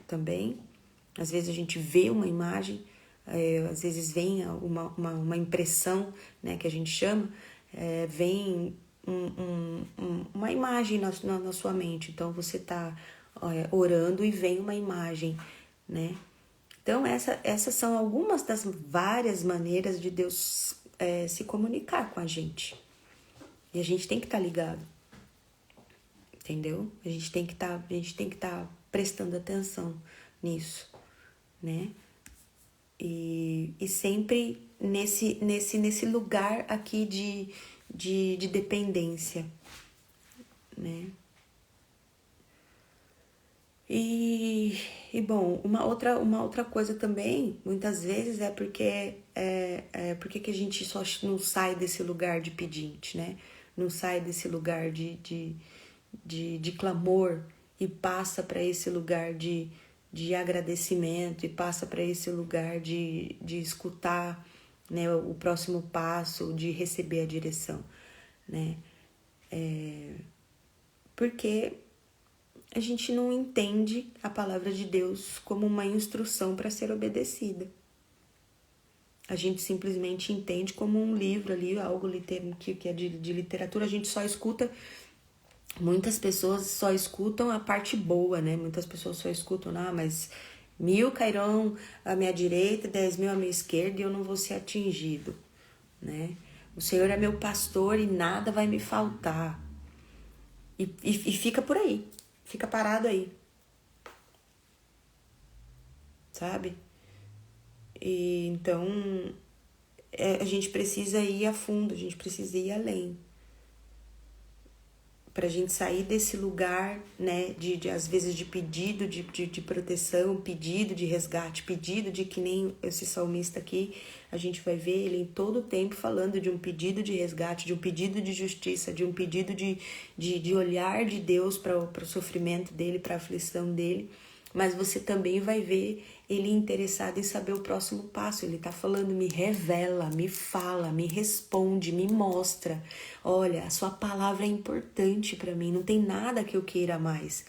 também. Às vezes a gente vê uma imagem, às vezes vem uma impressão, né, que a gente chama, vem uma imagem na sua mente. Então você está orando e vem uma imagem, né? Então essas são algumas das várias maneiras de Deus se comunicar com a gente. E a gente tem que estar ligado. Entendeu? A gente tem que estar prestando atenção nisso, né? E sempre nesse lugar aqui de dependência, né? E bom, uma outra coisa também, muitas vezes, é porque que a gente só não sai desse lugar de pedinte, né? Não sai desse lugar de clamor e passa para esse lugar de agradecimento e passa para esse lugar de escutar, né, o próximo passo, de receber a direção, né? Porque a gente não entende a palavra de Deus como uma instrução para ser obedecida. A gente simplesmente entende como um livro ali, algo que é de literatura. A gente só escuta, muitas pessoas só escutam a parte boa, né? Muitas pessoas só escutam, mas 1000 cairão à minha direita, 10.000 à minha esquerda e eu não vou ser atingido, né? O Senhor é meu pastor e nada vai me faltar. E fica por aí. Fica parado aí. Sabe? E então a gente precisa ir a fundo, a gente precisa ir além. Pra gente sair desse lugar, né, às vezes de pedido de proteção, pedido de resgate, pedido de que nem esse salmista aqui, a gente vai ver ele em todo o tempo falando de um pedido de resgate, de um pedido de justiça, de um pedido de olhar de Deus para o sofrimento dele, para a aflição dele. Mas você também vai ver ele interessado em saber o próximo passo. Ele tá falando, me revela, me fala, me responde, me mostra. Olha, a sua palavra é importante para mim, não tem nada que eu queira mais.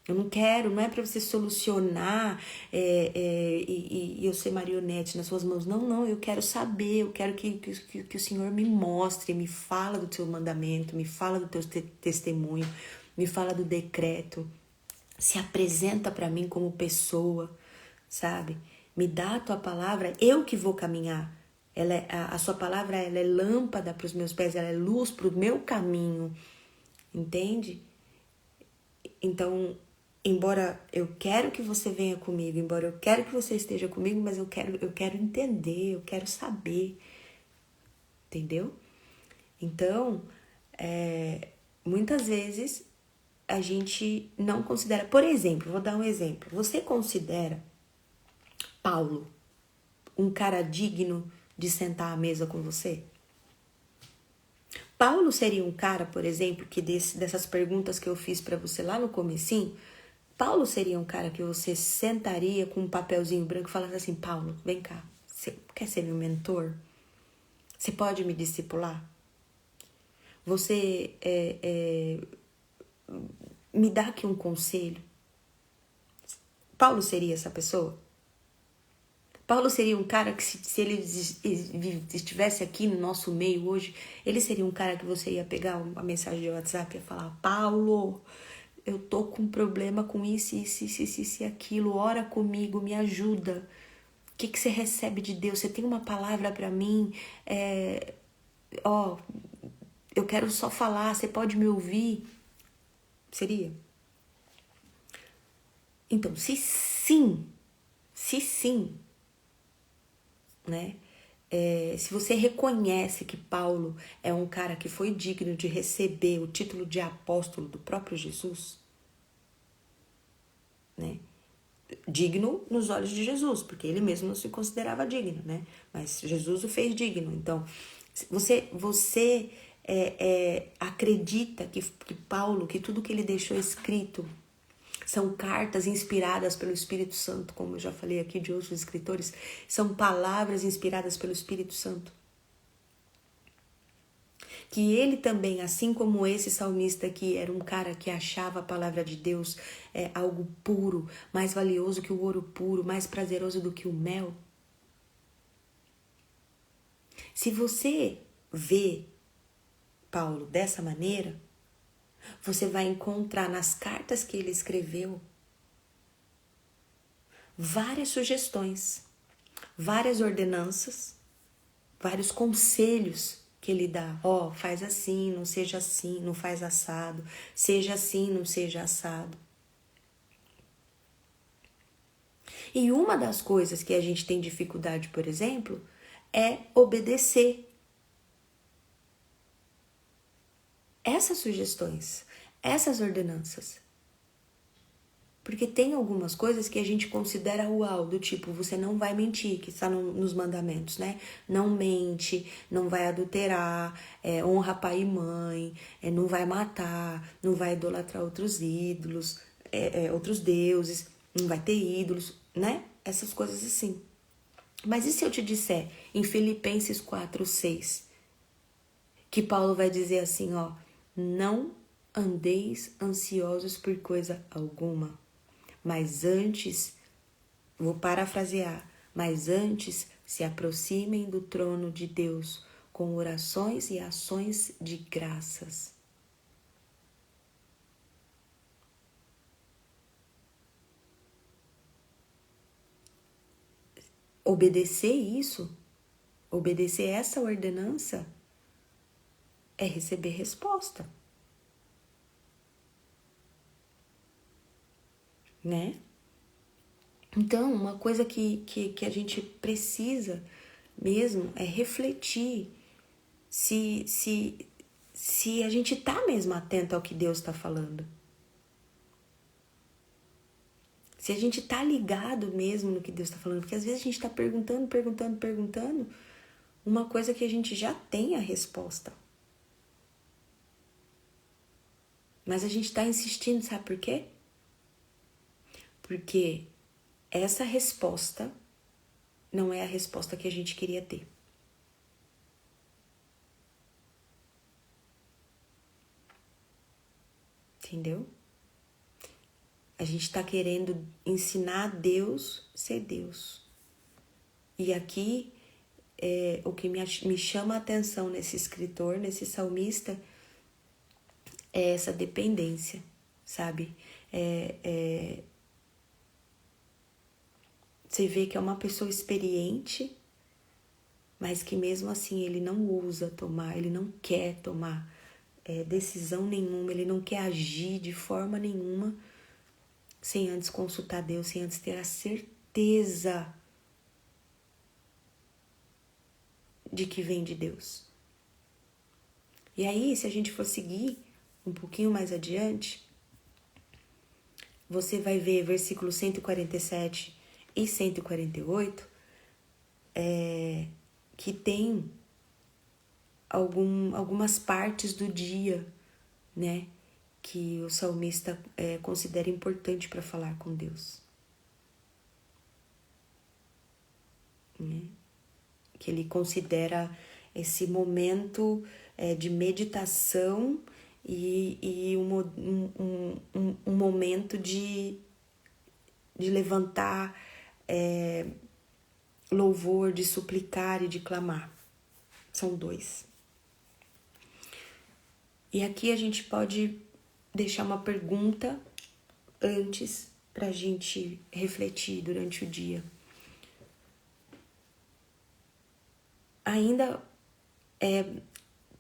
Eu não quero, não é para você solucionar e eu ser marionete nas suas mãos. Não, eu quero saber, eu quero que o Senhor me mostre, me fala do teu mandamento, me fala do teu testemunho, me fala do decreto. Se apresenta para mim como pessoa, sabe? Me dá a tua palavra, eu que vou caminhar. A sua palavra, ela é lâmpada para os meus pés, ela é luz para o meu caminho, entende? Então, embora eu quero que você venha comigo, embora eu quero que você esteja comigo, mas eu quero entender, eu quero saber, entendeu? Então, muitas vezes a gente não considera, por exemplo, vou dar um exemplo. Você considera Paulo um cara digno de sentar à mesa com você? Paulo seria um cara, por exemplo, que dessas perguntas que eu fiz para você lá no comecinho, Paulo seria um cara que você sentaria com um papelzinho branco e falasse assim, Paulo, vem cá, você quer ser meu mentor? Você pode me discipular? Você me dá aqui um conselho? Paulo seria essa pessoa? Paulo seria um cara que, se ele estivesse aqui no nosso meio hoje, ele seria um cara que você ia pegar uma mensagem de WhatsApp e ia falar, Paulo, eu tô com um problema com isso e aquilo, ora comigo, me ajuda. O que você recebe de Deus? Você tem uma palavra para mim? Eu quero só falar, você pode me ouvir? Seria? Então, se sim, né? Se você reconhece que Paulo é um cara que foi digno de receber o título de apóstolo do próprio Jesus, né? Digno nos olhos de Jesus, porque ele mesmo não se considerava digno, né? Mas Jesus o fez digno. Então, você acredita que Paulo, que tudo que ele deixou escrito são cartas inspiradas pelo Espírito Santo, como eu já falei aqui de outros escritores, são palavras inspiradas pelo Espírito Santo. Que ele também, assim como esse salmista aqui, era um cara que achava a palavra de Deus algo puro, mais valioso que o ouro puro, mais prazeroso do que o mel. Se você vê Paulo dessa maneira, você vai encontrar nas cartas que ele escreveu várias sugestões, várias ordenanças, vários conselhos que ele dá. Ó, faz assim, não seja assim, não faz assado. Seja assim, não seja assado. E uma das coisas que a gente tem dificuldade, por exemplo, é obedecer essas sugestões, essas ordenanças. Porque tem algumas coisas que a gente considera uau, do tipo, você não vai mentir, que está nos mandamentos, né? Não mente, não vai adulterar, honra pai e mãe, não vai matar, não vai idolatrar outros ídolos, outros deuses, não vai ter ídolos, né? Essas coisas assim. Mas e se eu te disser, em Filipenses 4:6, que Paulo vai dizer assim, ó, não andeis ansiosos por coisa alguma, mas antes, vou parafrasear, mas antes se aproximem do trono de Deus com orações e ações de graças. Obedecer isso, obedecer essa ordenança, é receber resposta, né? Então, uma coisa que a gente precisa mesmo é refletir se a gente tá mesmo atento ao que Deus está falando. Se a gente tá ligado mesmo no que Deus está falando. Porque às vezes a gente tá perguntando uma coisa que a gente já tem a resposta. Mas a gente tá insistindo, sabe por quê? Porque essa resposta não é a resposta que a gente queria ter. Entendeu? A gente está querendo ensinar Deus a ser Deus. E aqui, o que me chama a atenção nesse escritor, nesse salmista, é essa dependência, sabe? Você vê que é uma pessoa experiente, mas que mesmo assim ele não ousa tomar, ele não quer tomar decisão nenhuma, ele não quer agir de forma nenhuma sem antes consultar Deus, sem antes ter a certeza de que vem de Deus. E aí, se a gente for seguir um pouquinho mais adiante, você vai ver versículos 147 e 148, que tem algumas partes do dia, né, que o salmista considera importante para falar com Deus. Né? Que ele considera esse momento de meditação e um momento de levantar louvor, de suplicar e de clamar. São dois. E aqui a gente pode deixar uma pergunta antes para a gente refletir durante o dia. Ainda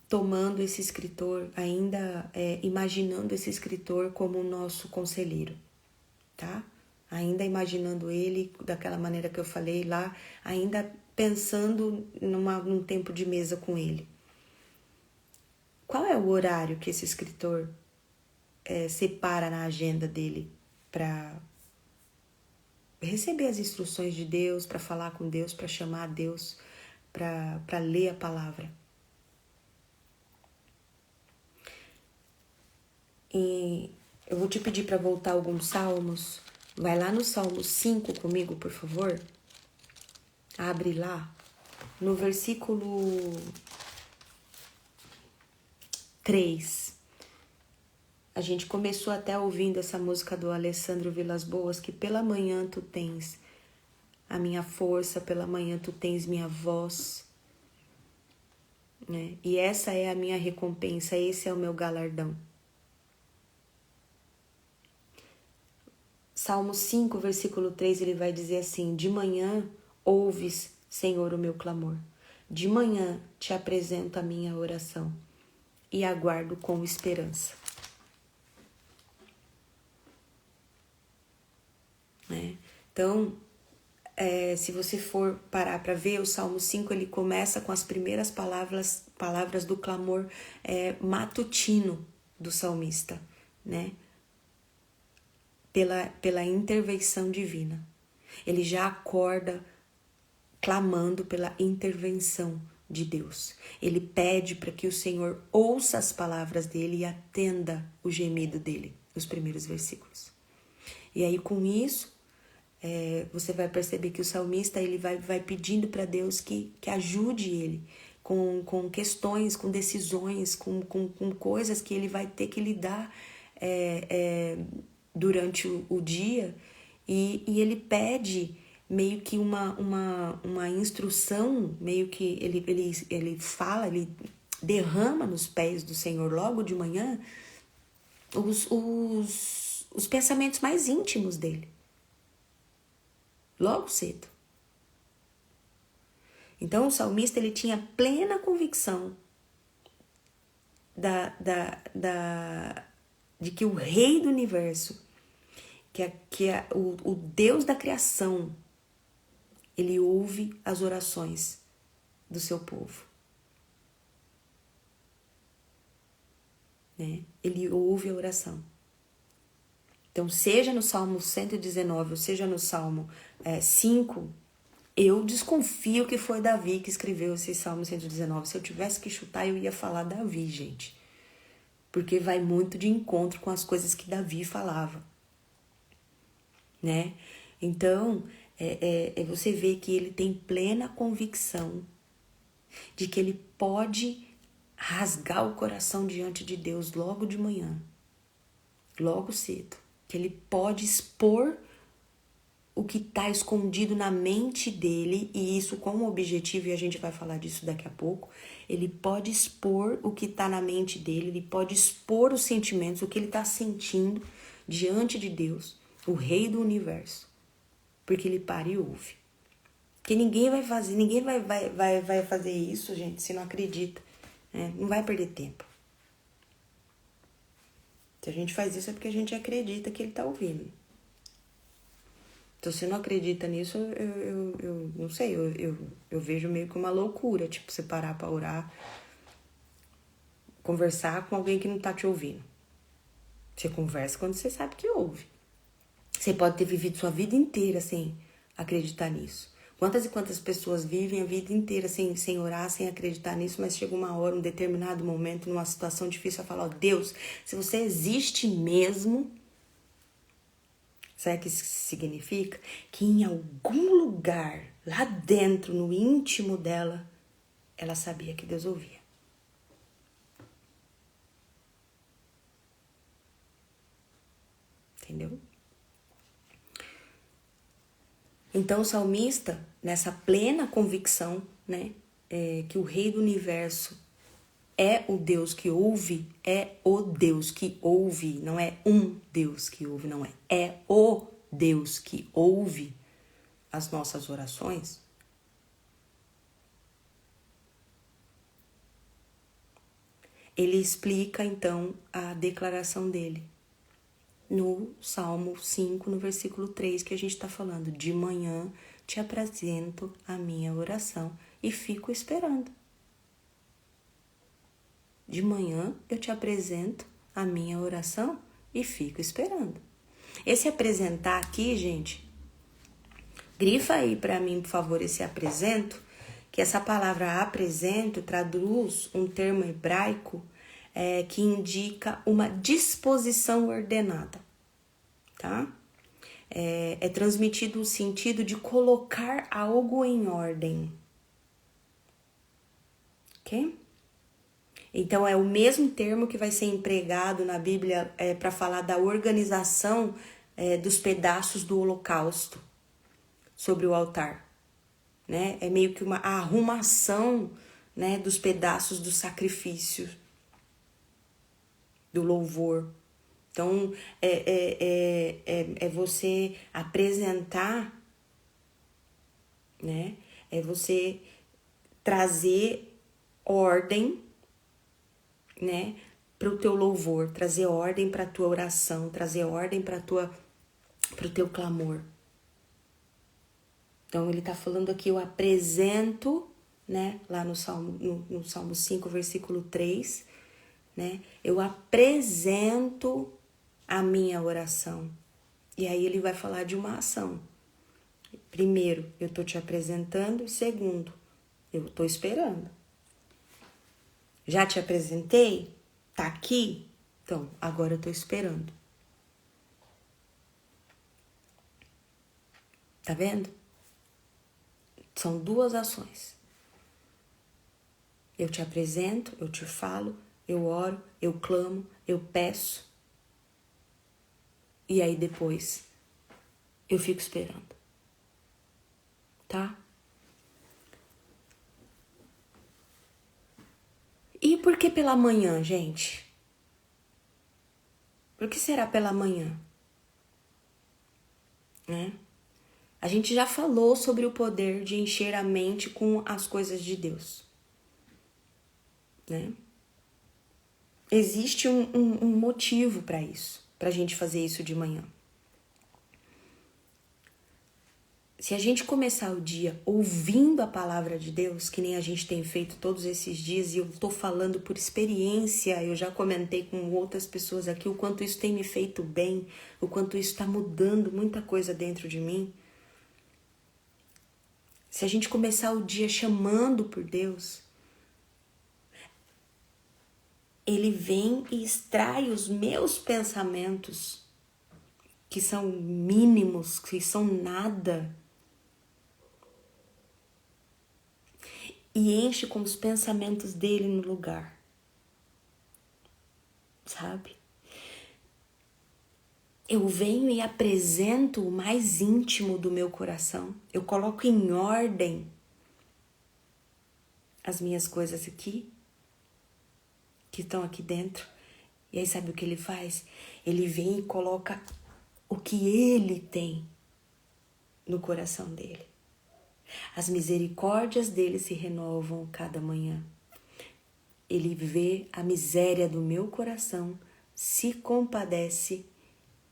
tomando esse escritor, ainda imaginando esse escritor como o nosso conselheiro, tá? Ainda imaginando ele daquela maneira que eu falei lá, ainda pensando num tempo de mesa com ele. Qual é o horário que esse escritor separa na agenda dele para receber as instruções de Deus, para falar com Deus, para chamar a Deus, para ler a palavra? E eu vou te pedir para voltar alguns salmos. Vai lá no Salmo 5 comigo, por favor. Abre lá. No versículo 3. A gente começou até ouvindo essa música do Alessandro Vilas Boas, que pela manhã tu tens a minha força, pela manhã tu tens minha voz. Né? E essa é a minha recompensa, esse é o meu galardão. Salmo 5, versículo 3, ele vai dizer assim: de manhã ouves, Senhor, o meu clamor. De manhã te apresento a minha oração e aguardo com esperança. Né? Então, se você for parar para ver, o Salmo 5 ele começa com as primeiras palavras do clamor matutino do salmista, né? Pela intervenção divina. Ele já acorda clamando pela intervenção de Deus. Ele pede para que o Senhor ouça as palavras dele e atenda o gemido dele, nos primeiros versículos. E aí, com isso, você vai perceber que o salmista ele vai pedindo para Deus que ajude ele com questões, com decisões, com coisas que ele vai ter que lidar durante o dia. E ele pede meio que uma instrução, meio que ele fala, ele derrama nos pés do Senhor logo de manhã os pensamentos mais íntimos dele. Logo cedo. Então o salmista ele tinha plena convicção de que o Rei do Universo, o Deus da criação, ele ouve as orações do seu povo. Né? Ele ouve a oração. Então, seja no Salmo 119, ou seja no Salmo 5, eu desconfio que foi Davi que escreveu esse Salmo 119. Se eu tivesse que chutar, eu ia falar Davi, gente. Porque vai muito de encontro com as coisas que Davi falava. Né? Então, você vê que ele tem plena convicção de que ele pode rasgar o coração diante de Deus logo de manhã, logo cedo. Que ele pode expor o que está escondido na mente dele, e isso com o objetivo, e a gente vai falar disso daqui a pouco, ele pode expor o que está na mente dele, ele pode expor os sentimentos, o que ele está sentindo diante de Deus, o Rei do Universo, porque ele para e ouve. Que ninguém vai fazer isso, gente, se não acredita, né? Não vai perder tempo. Se a gente faz isso é porque a gente acredita que ele está ouvindo. Então, se não acredita nisso, eu não sei, eu vejo meio que uma loucura, tipo, você parar para orar, conversar com alguém que não tá te ouvindo. Você conversa quando você sabe que ouve. Você pode ter vivido sua vida inteira sem acreditar nisso. Quantas e quantas pessoas vivem a vida inteira sem orar, sem acreditar nisso, mas chega uma hora, um determinado momento, numa situação difícil, a falar, ó, Deus, se você existe mesmo, sabe o que isso significa? Que em algum lugar, lá dentro, no íntimo dela, ela sabia que Deus ouvia. Entendeu? Então o salmista, nessa plena convicção, né, que o Rei do Universo é o Deus que ouve, é o Deus que ouve, não é um Deus que ouve, não é o Deus que ouve as nossas orações. Ele explica então a declaração dele no Salmo 5, no versículo 3, que a gente está falando. De manhã te apresento a minha oração e fico esperando. De manhã eu te apresento a minha oração e fico esperando. Esse apresentar aqui, gente, grifa aí para mim, por favor, esse apresento, que essa palavra apresento traduz um termo hebraico que indica uma disposição ordenada, tá? É transmitido o sentido de colocar algo em ordem, ok? Então, é o mesmo termo que vai ser empregado na Bíblia para falar da organização dos pedaços do holocausto sobre o altar. Né? É meio que uma arrumação, né, dos pedaços do sacrifício, do louvor. Então, é você apresentar, né? É você trazer ordem, né, para o teu louvor, trazer ordem para a tua oração, trazer ordem para o teu clamor. Então ele está falando aqui, eu apresento, né, lá no Salmo 5, versículo 3, né, eu apresento a minha oração. E aí ele vai falar de uma ação. Primeiro, eu tô te apresentando. E segundo, eu tô esperando. Já te apresentei? Tá aqui? Então, agora eu tô esperando. Tá vendo? São duas ações. Eu te apresento, eu te falo, eu oro, eu clamo, eu peço. E aí depois eu fico esperando. Tá? E por que pela manhã, gente? Por que será pela manhã? Né? A gente já falou sobre o poder de encher a mente com as coisas de Deus. Né? Existe um motivo para isso, para a gente fazer isso de manhã. Se a gente começar o dia ouvindo a palavra de Deus, que nem a gente tem feito todos esses dias, e eu tô falando por experiência, eu já comentei com outras pessoas aqui o quanto isso tem me feito bem, o quanto isso está mudando muita coisa dentro de mim. Se a gente começar o dia chamando por Deus, Ele vem e extrai os meus pensamentos, que são mínimos, que são nada, e enche com os pensamentos dele no lugar, sabe? Eu venho e apresento o mais íntimo do meu coração. Eu coloco em ordem as minhas coisas aqui, que estão aqui dentro. E aí sabe o que ele faz? Ele vem e coloca o que ele tem no coração dele. As misericórdias dele se renovam cada manhã. Ele vê a miséria do meu coração, se compadece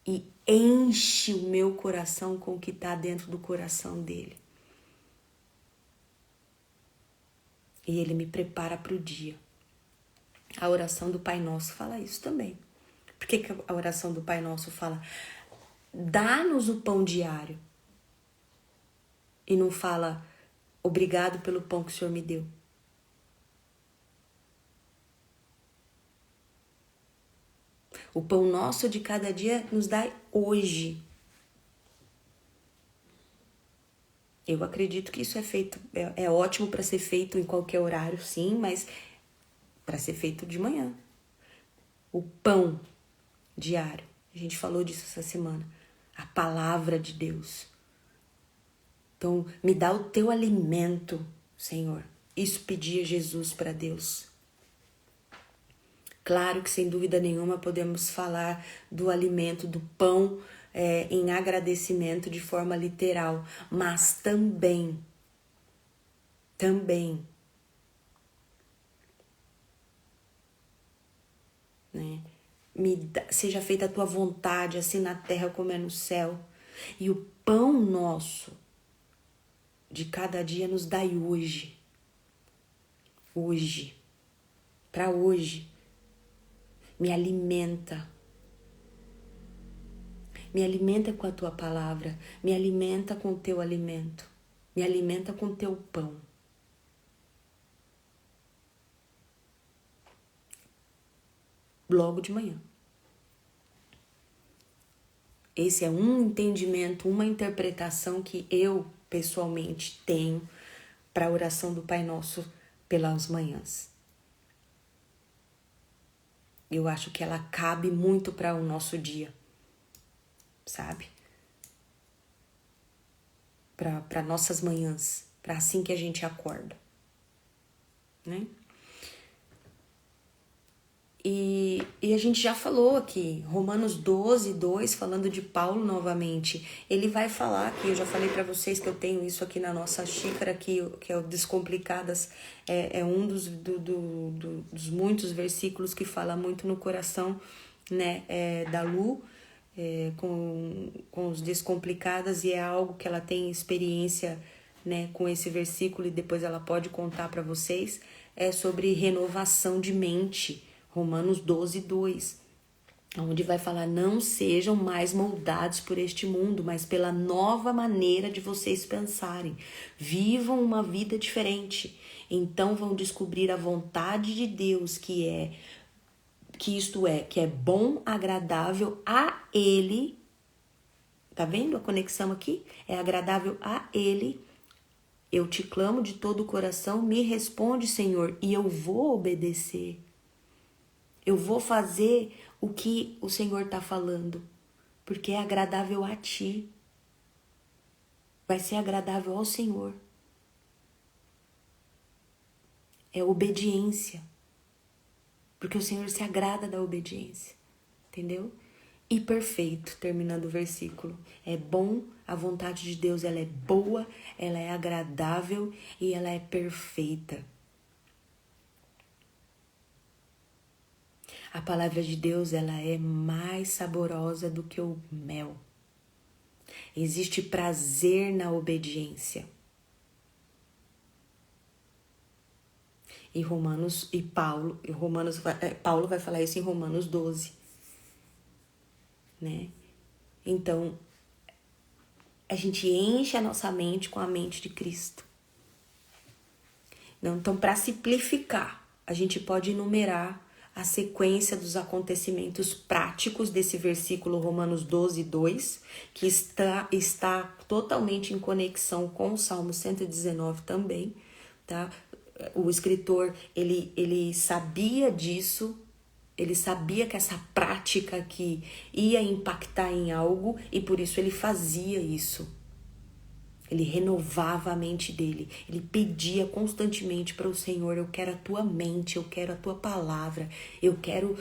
e enche o meu coração com o que está dentro do coração dele. E ele me prepara para o dia. A oração do Pai Nosso fala isso também. Por que a oração do Pai Nosso fala, dá-nos o pão diário? E não fala, obrigado pelo pão que o Senhor me deu. O pão nosso de cada dia nos dá hoje. Eu acredito que isso é feito, é ótimo para ser feito em qualquer horário, sim, mas para ser feito de manhã. O pão diário, a gente falou disso essa semana. A palavra de Deus. Então, me dá o teu alimento, Senhor. Isso pedia Jesus para Deus. Claro que, sem dúvida nenhuma, podemos falar do alimento, do pão, em agradecimento de forma literal, mas também, né? Seja feita a tua vontade, assim na terra como é no céu. E o pão nosso de cada dia nos dai hoje. Hoje. Para hoje. Me alimenta. Me alimenta com a tua palavra. Me alimenta com o teu alimento. Me alimenta com o teu pão. Logo de manhã. Esse é um entendimento, uma interpretação que eu, pessoalmente, tenho para a oração do Pai Nosso pelas manhãs. Eu acho que ela cabe muito para o nosso dia, sabe? Para nossas manhãs, para assim que a gente acorda, né? E a gente já falou aqui, Romanos 12, 2, falando de Paulo novamente. Ele vai falar aqui, eu já falei para vocês que eu tenho isso aqui na nossa xícara, que é o Descomplicadas, é um dos muitos versículos que fala muito no coração, né, da Lu, com os Descomplicadas, e é algo que ela tem experiência, né, com esse versículo, e depois ela pode contar para vocês, é sobre renovação de mente. Romanos 12, 2, onde vai falar: não sejam mais moldados por este mundo, mas pela nova maneira de vocês pensarem. Vivam uma vida diferente. Então vão descobrir a vontade de Deus, que é bom, agradável a Ele. Tá vendo a conexão aqui? É agradável a Ele. Eu te clamo de todo o coração, me responde, Senhor, e eu vou obedecer. Eu vou fazer o que o Senhor está falando, porque é agradável a ti. Vai ser agradável ao Senhor. É obediência, porque o Senhor se agrada da obediência, entendeu? E perfeito, terminando o versículo. É bom, a vontade de Deus, ela é boa, ela é agradável e ela é perfeita. A palavra de Deus, ela é mais saborosa do que o mel. Existe prazer na obediência. Paulo vai falar isso em Romanos 12, né? Então, a gente enche a nossa mente com a mente de Cristo. Então, para simplificar, a gente pode enumerar a sequência dos acontecimentos práticos desse versículo Romanos 12, 2, que está totalmente em conexão com o Salmo 119 também, tá? O escritor, ele sabia disso, ele sabia que essa prática aqui ia impactar em algo e por isso ele fazia isso. Ele renovava a mente dele. Ele pedia constantemente para o Senhor: eu quero a tua mente, eu quero a tua palavra, eu quero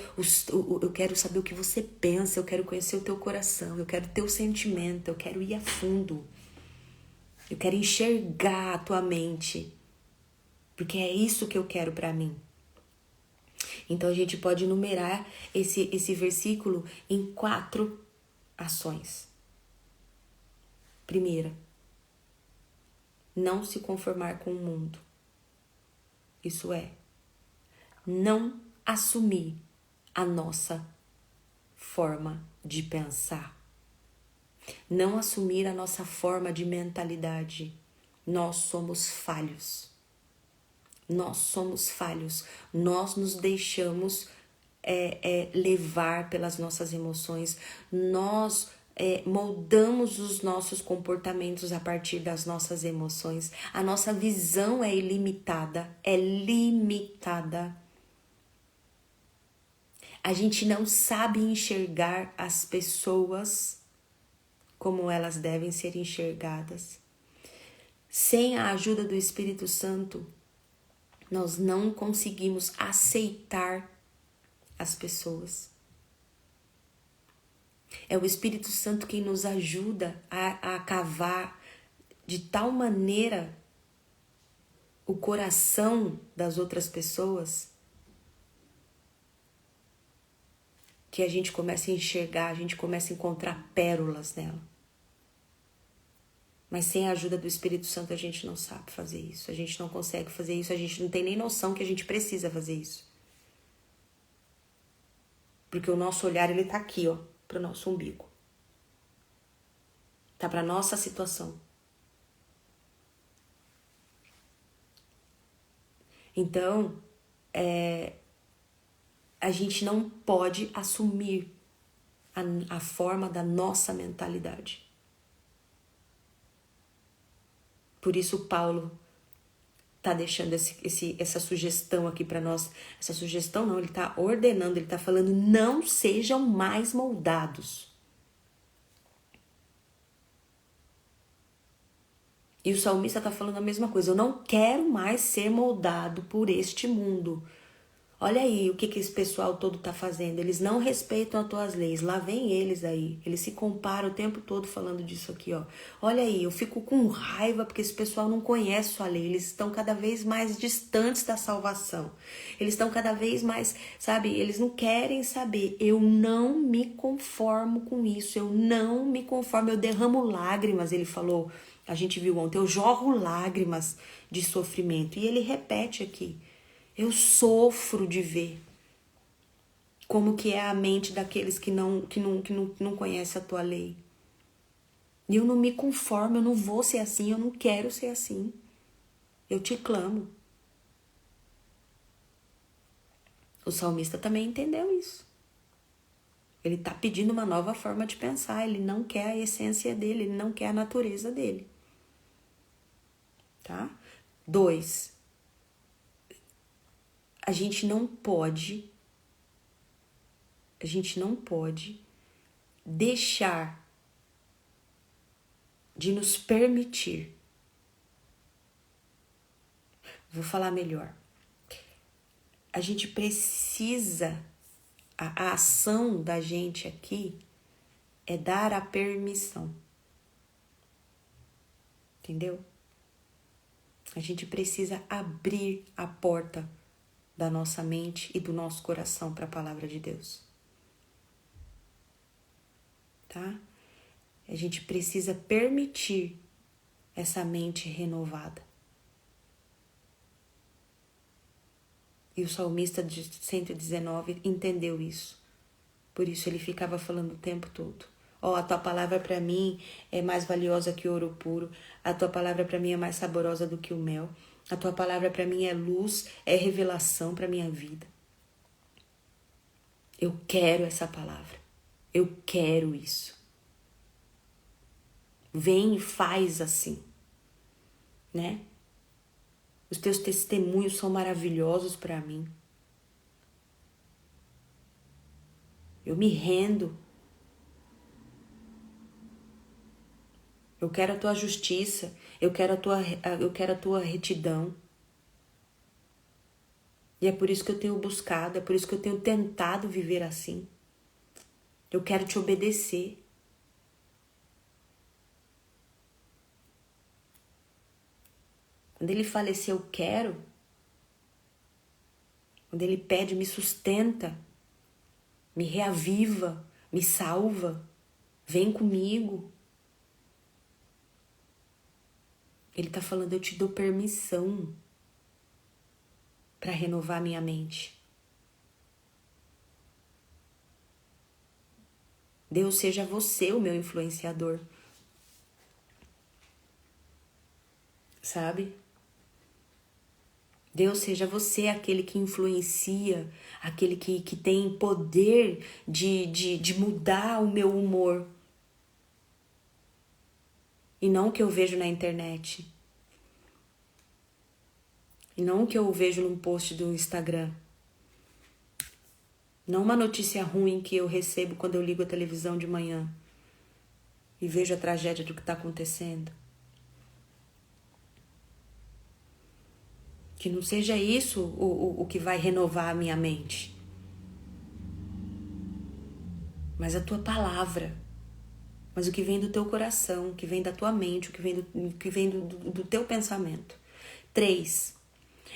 saber o que você pensa, eu quero conhecer o teu coração, eu quero o teu sentimento, eu quero ir a fundo. Eu quero enxergar a tua mente, porque é isso que eu quero para mim. Então a gente pode enumerar esse versículo em 4 ações. Primeira, não se conformar com o mundo. Isso é, não assumir a nossa forma de pensar. Não assumir a nossa forma de mentalidade. Nós somos falhos. Nós somos falhos. Nós nos deixamos levar pelas nossas emoções. Nós moldamos os nossos comportamentos a partir das nossas emoções. A nossa visão é ilimitada, é limitada. A gente não sabe enxergar as pessoas como elas devem ser enxergadas. Sem a ajuda do Espírito Santo, nós não conseguimos aceitar as pessoas. É o Espírito Santo quem nos ajuda a cavar de tal maneira o coração das outras pessoas que a gente começa a enxergar, a gente começa a encontrar pérolas nela. Mas sem a ajuda do Espírito Santo a gente não sabe fazer isso, a gente não consegue fazer isso, a gente não tem nem noção que a gente precisa fazer isso. Porque o nosso olhar, ele tá aqui, ó, pro nosso umbigo. Tá pra nossa situação. Então, a gente não pode assumir a forma da nossa mentalidade. Por isso Paulo tá deixando essa sugestão aqui para nós. Essa sugestão não, ele tá ordenando, ele tá falando: não sejam mais moldados. E o salmista tá falando a mesma coisa: eu não quero mais ser moldado por este mundo. Olha aí o que esse pessoal todo tá fazendo. Eles não respeitam as tuas leis. Lá vem eles aí. Eles se comparam o tempo todo falando disso aqui, ó. Olha aí, eu fico com raiva porque esse pessoal não conhece sua lei. Eles estão cada vez mais distantes da salvação. Eles estão cada vez mais, sabe? Eles não querem saber. Eu não me conformo com isso. Eu não me conformo. Eu derramo lágrimas, ele falou. A gente viu ontem. Eu jorro lágrimas de sofrimento. E ele repete aqui. Eu sofro de ver como que é a mente daqueles que não conhecem a tua lei. E eu não me conformo, eu não vou ser assim, eu não quero ser assim. Eu te clamo. O salmista também entendeu isso. Ele está pedindo uma nova forma de pensar, ele não quer a essência dele, ele não quer a natureza dele. Tá? 2. A gente não pode deixar de nos permitir. Vou falar melhor. A gente precisa, a ação da gente aqui é dar a permissão. Entendeu? A gente precisa abrir a porta da nossa mente e do nosso coração para a palavra de Deus. Tá? A gente precisa permitir essa mente renovada. E o salmista de 119 entendeu isso. Por isso ele ficava falando o tempo todo. Ó, a tua palavra para mim é mais valiosa que ouro puro. A tua palavra para mim é mais saborosa do que o mel. A tua palavra para mim é luz, é revelação para minha vida. Eu quero essa palavra. Eu quero isso. Vem e faz assim, né? Os teus testemunhos são maravilhosos para mim. Eu me rendo. Eu quero a tua justiça. Eu quero a tua retidão. E é por isso que eu tenho buscado, é por isso que eu tenho tentado viver assim. Eu quero te obedecer. Quando ele fala esse eu quero, quando ele pede me sustenta, me reaviva, me salva, vem comigo. Ele está falando, eu te dou permissão para renovar minha mente. Deus seja você o meu influenciador. Sabe? Deus seja você aquele que influencia, aquele que tem poder de mudar o meu humor. E não o que eu vejo na internet. E não o que eu vejo num post do Instagram. Não uma notícia ruim que eu recebo quando eu ligo a televisão de manhã e vejo a tragédia do que está acontecendo. Que não seja isso o que vai renovar a minha mente. Mas a tua palavra. Mas o que vem do teu coração, o que vem da tua mente, o que vem do teu pensamento. 3.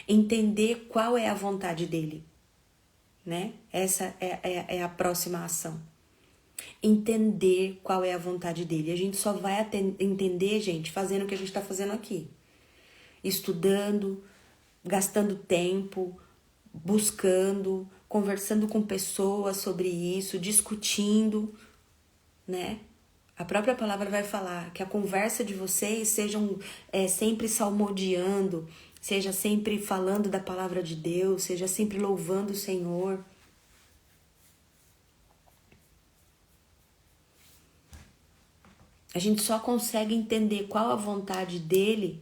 Entender qual é a vontade dele. Né? Essa é a próxima ação. Entender qual é a vontade dele. A gente só vai entender, gente, fazendo o que a gente está fazendo aqui. Estudando, gastando tempo, buscando, conversando com pessoas sobre isso, discutindo, né? A própria palavra vai falar que a conversa de vocês sejam sempre salmodiando, seja sempre falando da palavra de Deus, seja sempre louvando o Senhor. A gente só consegue entender qual a vontade dele,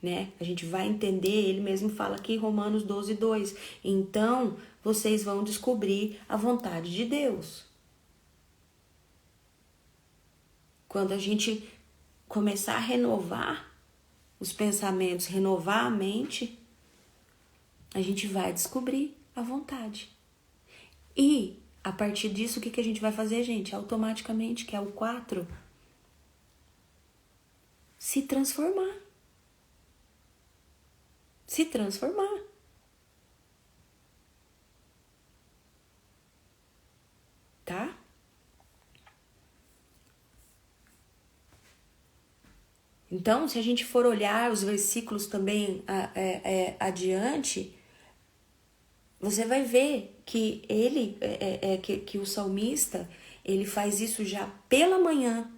né? A gente vai entender, ele mesmo fala aqui em Romanos 12:2. Então, vocês vão descobrir a vontade de Deus. Quando a gente começar a renovar os pensamentos, renovar a mente, a gente vai descobrir à vontade. E, a partir disso, o que a gente vai fazer, gente? Automaticamente, que é o 4, se transformar. Se transformar. Tá? Então, se a gente for olhar os versículos também adiante, você vai ver que ele, que o salmista, ele faz isso já pela manhã,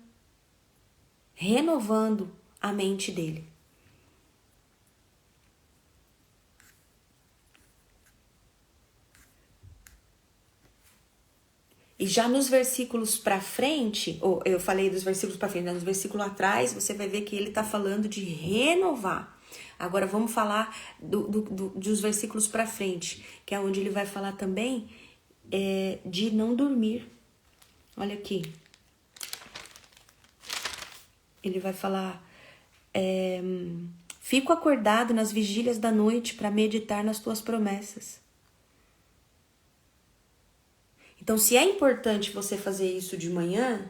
renovando a mente dele. E já nos versículos para frente, ou eu falei dos versículos para frente, nos versículos atrás, você vai ver que ele está falando de renovar. Agora vamos falar dos versículos para frente, que é onde ele vai falar também de não dormir. Olha aqui. Ele vai falar: fico acordado nas vigílias da noite para meditar nas tuas promessas. Então, se é importante você fazer isso de manhã,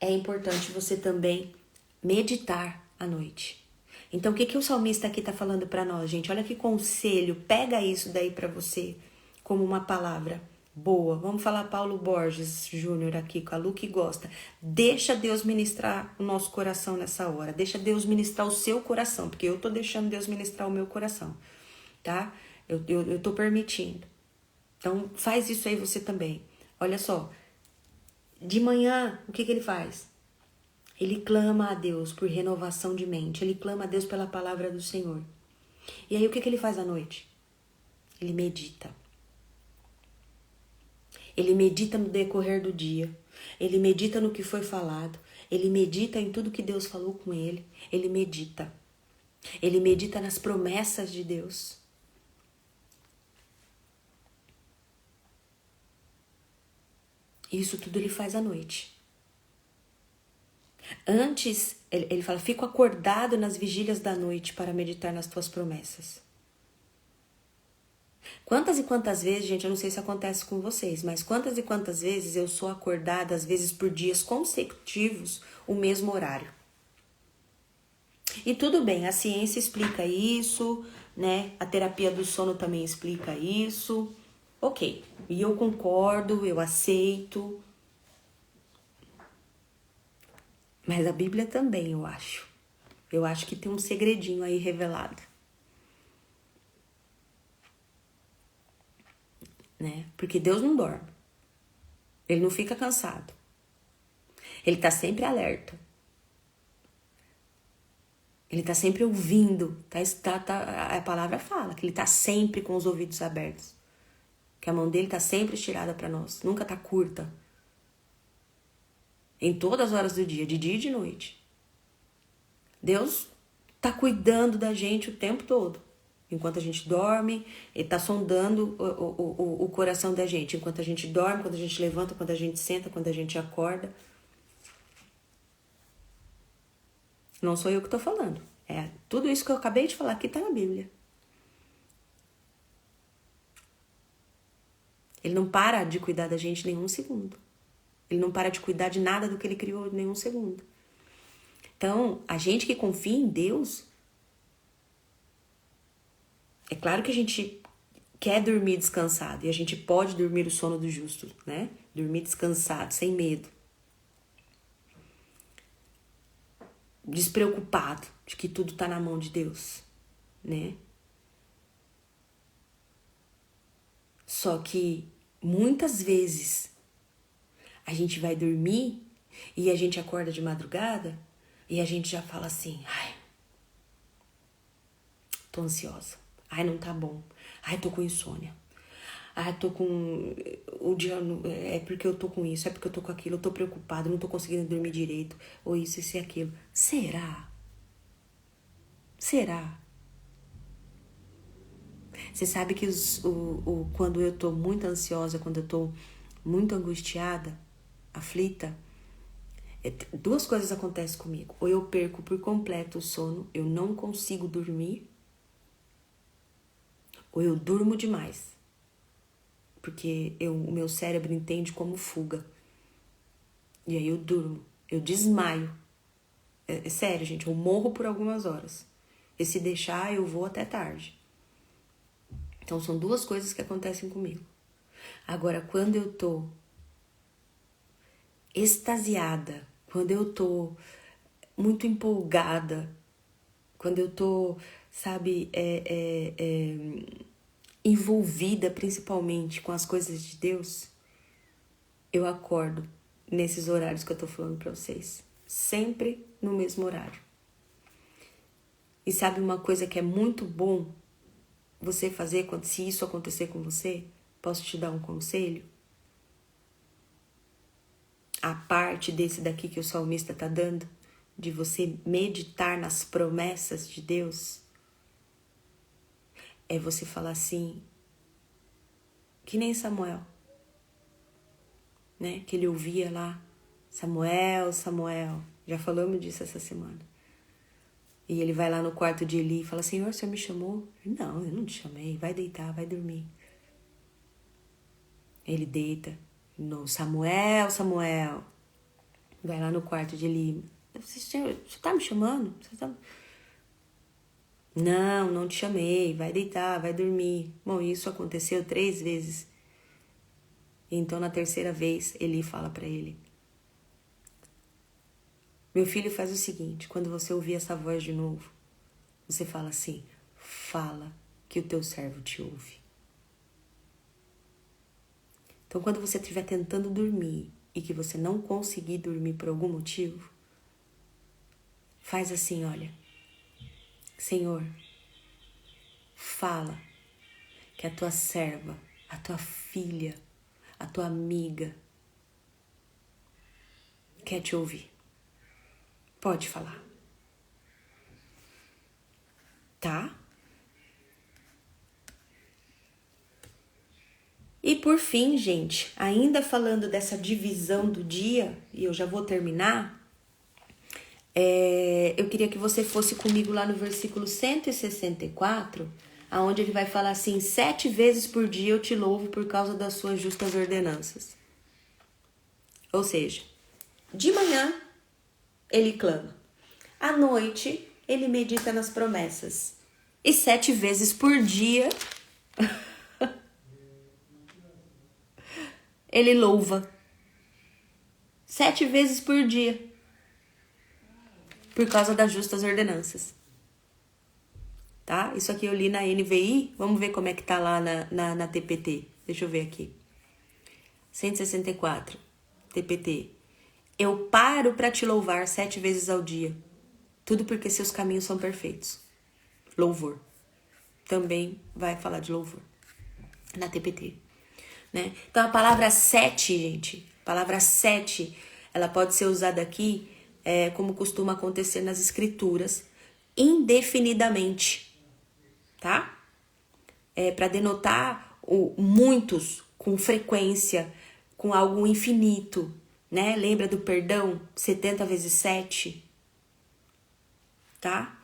é importante você também meditar à noite. Então, o que o salmista aqui está falando para nós, gente? Olha que conselho, pega isso daí para você como uma palavra boa. Vamos falar Paulo Borges Júnior aqui, com a Lu que gosta. Deixa Deus ministrar o nosso coração nessa hora. Deixa Deus ministrar o seu coração, porque eu tô deixando Deus ministrar o meu coração, tá? Eu tô permitindo. Então, faz isso aí você também. Olha só, de manhã, o que ele faz? Ele clama a Deus por renovação de mente. Ele clama a Deus pela palavra do Senhor. E aí, o que ele faz à noite? Ele medita. Ele medita no decorrer do dia. Ele medita no que foi falado. Ele medita em tudo que Deus falou com ele. Ele medita. Ele medita nas promessas de Deus. Isso tudo ele faz à noite. Antes, ele fala, fico acordado nas vigílias da noite para meditar nas tuas promessas. Quantas e quantas vezes, gente, eu não sei se acontece com vocês, mas quantas e quantas vezes eu sou acordada, às vezes por dias consecutivos, o mesmo horário. E tudo bem, a ciência explica isso, né? A terapia do sono também explica isso. Ok, e eu concordo, eu aceito. Mas a Bíblia também, eu acho. Eu acho que tem um segredinho aí revelado. Né? Porque Deus não dorme. Ele não fica cansado. Ele tá sempre alerta. Ele tá sempre ouvindo. A palavra fala que ele tá sempre com os ouvidos abertos. Que a mão dele tá sempre estirada para nós. Nunca tá curta. Em todas as horas do dia, de dia e de noite. Deus tá cuidando da gente o tempo todo. Enquanto a gente dorme, ele tá sondando o coração da gente. Enquanto a gente dorme, quando a gente levanta, quando a gente senta, quando a gente acorda. Não sou eu que tô falando. Tudo isso que eu acabei de falar aqui tá na Bíblia. Ele não para de cuidar da gente nenhum segundo. Ele não para de cuidar de nada do que ele criou nenhum segundo. Então, a gente que confia em Deus, é claro que a gente quer dormir descansado. E a gente pode dormir o sono do justo, né? Dormir descansado, sem medo. Despreocupado de que tudo tá na mão de Deus, né? Só que muitas vezes a gente vai dormir e a gente acorda de madrugada e a gente já fala assim, ai, tô ansiosa, ai, não tá bom, ai, tô com insônia, ai, tô com o dia, é porque eu tô com isso, é porque eu tô com aquilo, eu tô preocupado, não tô conseguindo dormir direito, ou isso e aquilo. Será? Você sabe que quando eu tô muito ansiosa, quando eu tô muito angustiada, aflita, duas coisas acontecem comigo. Ou eu perco por completo o sono, eu não consigo dormir, ou eu durmo demais, porque o meu cérebro entende como fuga. E aí eu durmo, eu desmaio. É sério, gente, eu morro por algumas horas. E se deixar, eu vou até tarde. Então são duas coisas que acontecem comigo. Agora, quando eu tô extasiada, quando eu tô muito empolgada, quando eu tô, sabe, envolvida principalmente com as coisas de Deus, eu acordo nesses horários que eu tô falando pra vocês. Sempre no mesmo horário. E sabe uma coisa que é muito bom você fazer se isso acontecer com você? Posso te dar um conselho? A parte desse daqui que o salmista tá dando, de você meditar nas promessas de Deus, é você falar assim, que nem Samuel, né? Que ele ouvia lá, Samuel, Samuel. Já falamos disso essa semana. E ele vai lá no quarto de Eli e fala, Senhor, o Senhor me chamou? Não, eu não te chamei, vai deitar, vai dormir. Ele deita, no Samuel, Samuel. Vai lá no quarto de Eli, você tá me chamando? Não, não te chamei, vai deitar, vai dormir. Bom, isso aconteceu 3 vezes. Então, na terceira vez, Eli fala pra ele, meu filho, faz o seguinte, quando você ouvir essa voz de novo, você fala assim, fala que o teu servo te ouve. Então, quando você estiver tentando dormir e que você não conseguir dormir por algum motivo, faz assim, olha, Senhor, fala que a tua serva, a tua filha, a tua amiga quer te ouvir. Pode falar. Tá? E por fim, gente, ainda falando dessa divisão do dia, e eu já vou terminar, eu queria que você fosse comigo lá no versículo 164, aonde ele vai falar assim, 7 vezes por dia eu te louvo por causa das suas justas ordenanças. Ou seja, de manhã ele clama, à noite ele medita nas promessas, e 7 vezes por dia ele louva. 7 vezes por dia. Por causa das justas ordenanças. Tá? Isso aqui eu li na NVI. Vamos ver como é que tá lá na TPT. Deixa eu ver aqui. 164. TPT. Eu paro para te louvar 7 vezes ao dia. Tudo porque seus caminhos são perfeitos. Louvor. Também vai falar de louvor. Na TPT. Né? Então a palavra 7, gente. A palavra 7, ela pode ser usada aqui como costuma acontecer nas escrituras, indefinidamente, tá? Para denotar muitos, com frequência, com algo infinito, né? Lembra do perdão? 70 vezes 7, tá?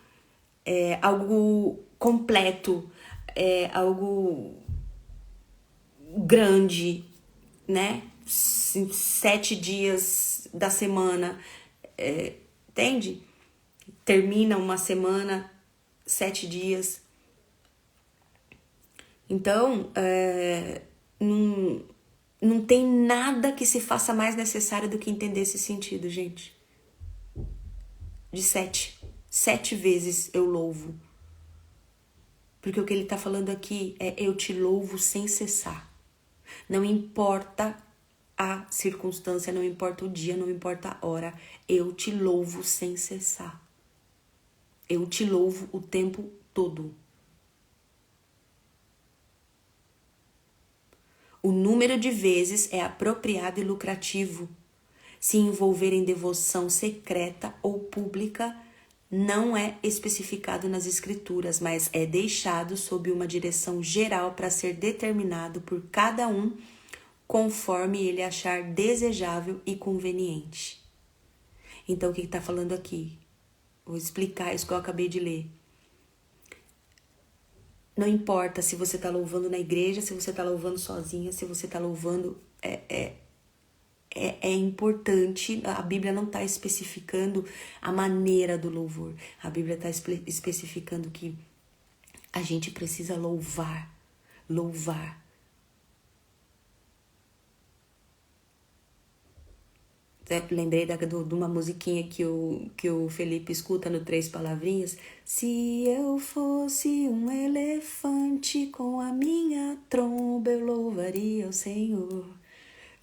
Algo completo, algo grande, né? 7 dias da semana, entende? Termina uma semana, 7 dias. Então, não tem nada que se faça mais necessário do que entender esse sentido, gente. De 7. 7 vezes eu louvo. Porque o que ele está falando aqui é eu te louvo sem cessar. Não importa a circunstância, não importa o dia, não importa a hora. Eu te louvo sem cessar. Eu te louvo o tempo todo. O número de vezes é apropriado e lucrativo. Se envolver em devoção secreta ou pública não é especificado nas escrituras, mas é deixado sob uma direção geral para ser determinado por cada um conforme ele achar desejável e conveniente. Então, o que está falando aqui? Vou explicar isso que eu acabei de ler. Não importa se você está louvando na igreja, se você está louvando sozinha, se você está louvando... É importante, a Bíblia não está especificando a maneira do louvor. A Bíblia está especificando que a gente precisa louvar. Lembrei de uma musiquinha que o Felipe escuta no Três Palavrinhas. Se eu fosse um elefante com a minha tromba, eu louvaria o Senhor.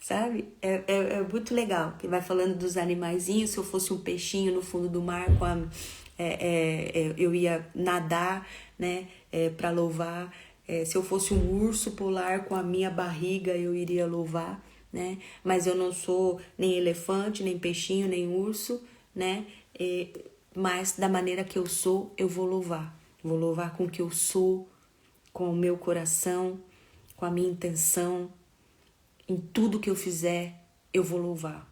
Sabe? É muito legal, que vai falando dos animaizinhos. Se eu fosse um peixinho no fundo do mar, eu ia nadar, né, para louvar. Se eu fosse um urso polar com a minha barriga, eu iria louvar, né? Mas eu não sou nem elefante, nem peixinho, nem urso, né? Mas da maneira que eu sou, eu vou louvar. Vou louvar com o que eu sou, com o meu coração, com a minha intenção. Em tudo que eu fizer, eu vou louvar.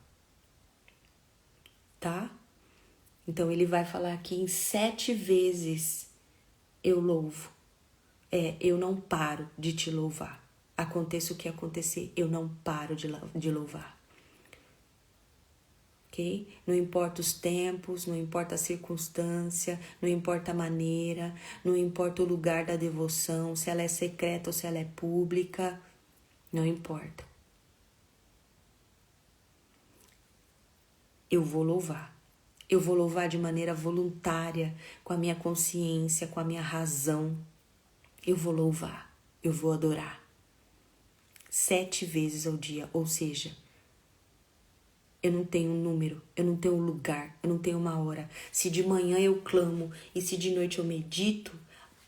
Tá? Então, ele vai falar aqui em 7 vezes eu louvo. Eu não paro de te louvar. Aconteça o que acontecer, eu não paro de louvar. Ok? Não importa os tempos, não importa a circunstância, não importa a maneira, não importa o lugar da devoção, se ela é secreta ou se ela é pública, não importa. Eu vou louvar. Eu vou louvar de maneira voluntária, com a minha consciência, com a minha razão. Eu vou louvar, eu vou adorar. 7 vezes ao dia, ou seja, eu não tenho um número, eu não tenho um lugar, eu não tenho uma hora. Se de manhã eu clamo e se de noite eu medito,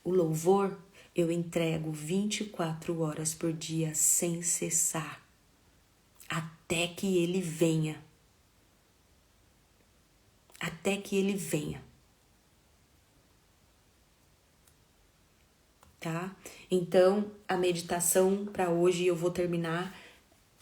o louvor eu entrego 24 horas por dia sem cessar, até que ele venha. Até que ele venha. Tá? Então, a meditação para hoje, eu vou terminar,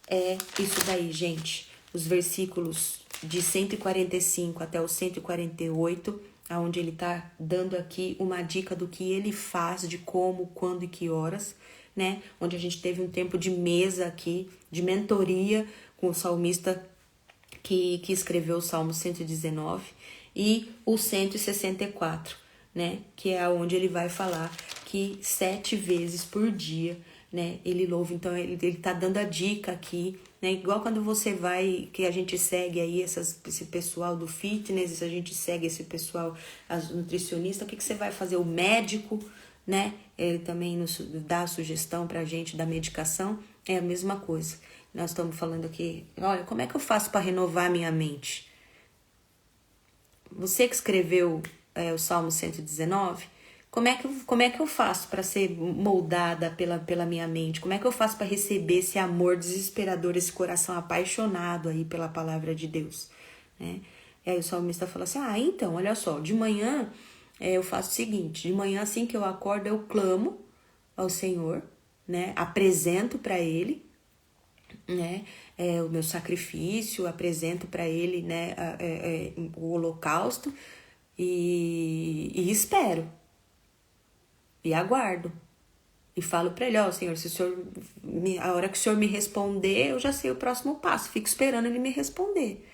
é isso daí, gente. Os versículos de 145 até o 148, onde ele tá dando aqui uma dica do que ele faz, de como, quando e que horas, né? Onde a gente teve um tempo de mesa aqui, de mentoria com o salmista que escreveu o Salmo 119 e o 164, né? Que é onde ele vai falar que 7 vezes por dia, né? Ele louva. Então ele tá dando a dica aqui, né? Igual quando você vai, que a gente segue aí esse pessoal do fitness, a gente segue esse pessoal, as nutricionistas, o que você vai fazer? O médico, né? Ele também nos dá a sugestão pra gente da medicação, é a mesma coisa. Nós estamos falando aqui, olha, como é que eu faço para renovar minha mente? Você que escreveu o Salmo 119, como é que eu faço para ser moldada pela minha mente? Como é que eu faço para receber esse amor desesperador, esse coração apaixonado aí pela palavra de Deus? Né? E aí o salmista fala assim, então, olha só, de manhã eu faço o seguinte, de manhã assim que eu acordo eu clamo ao Senhor, né? Apresento para Ele, né, o meu sacrifício, apresento para ele, né, o holocausto e espero e aguardo e falo para ele, Senhor, se o Senhor a hora que o Senhor me responder, eu já sei o próximo passo, fico esperando ele me responder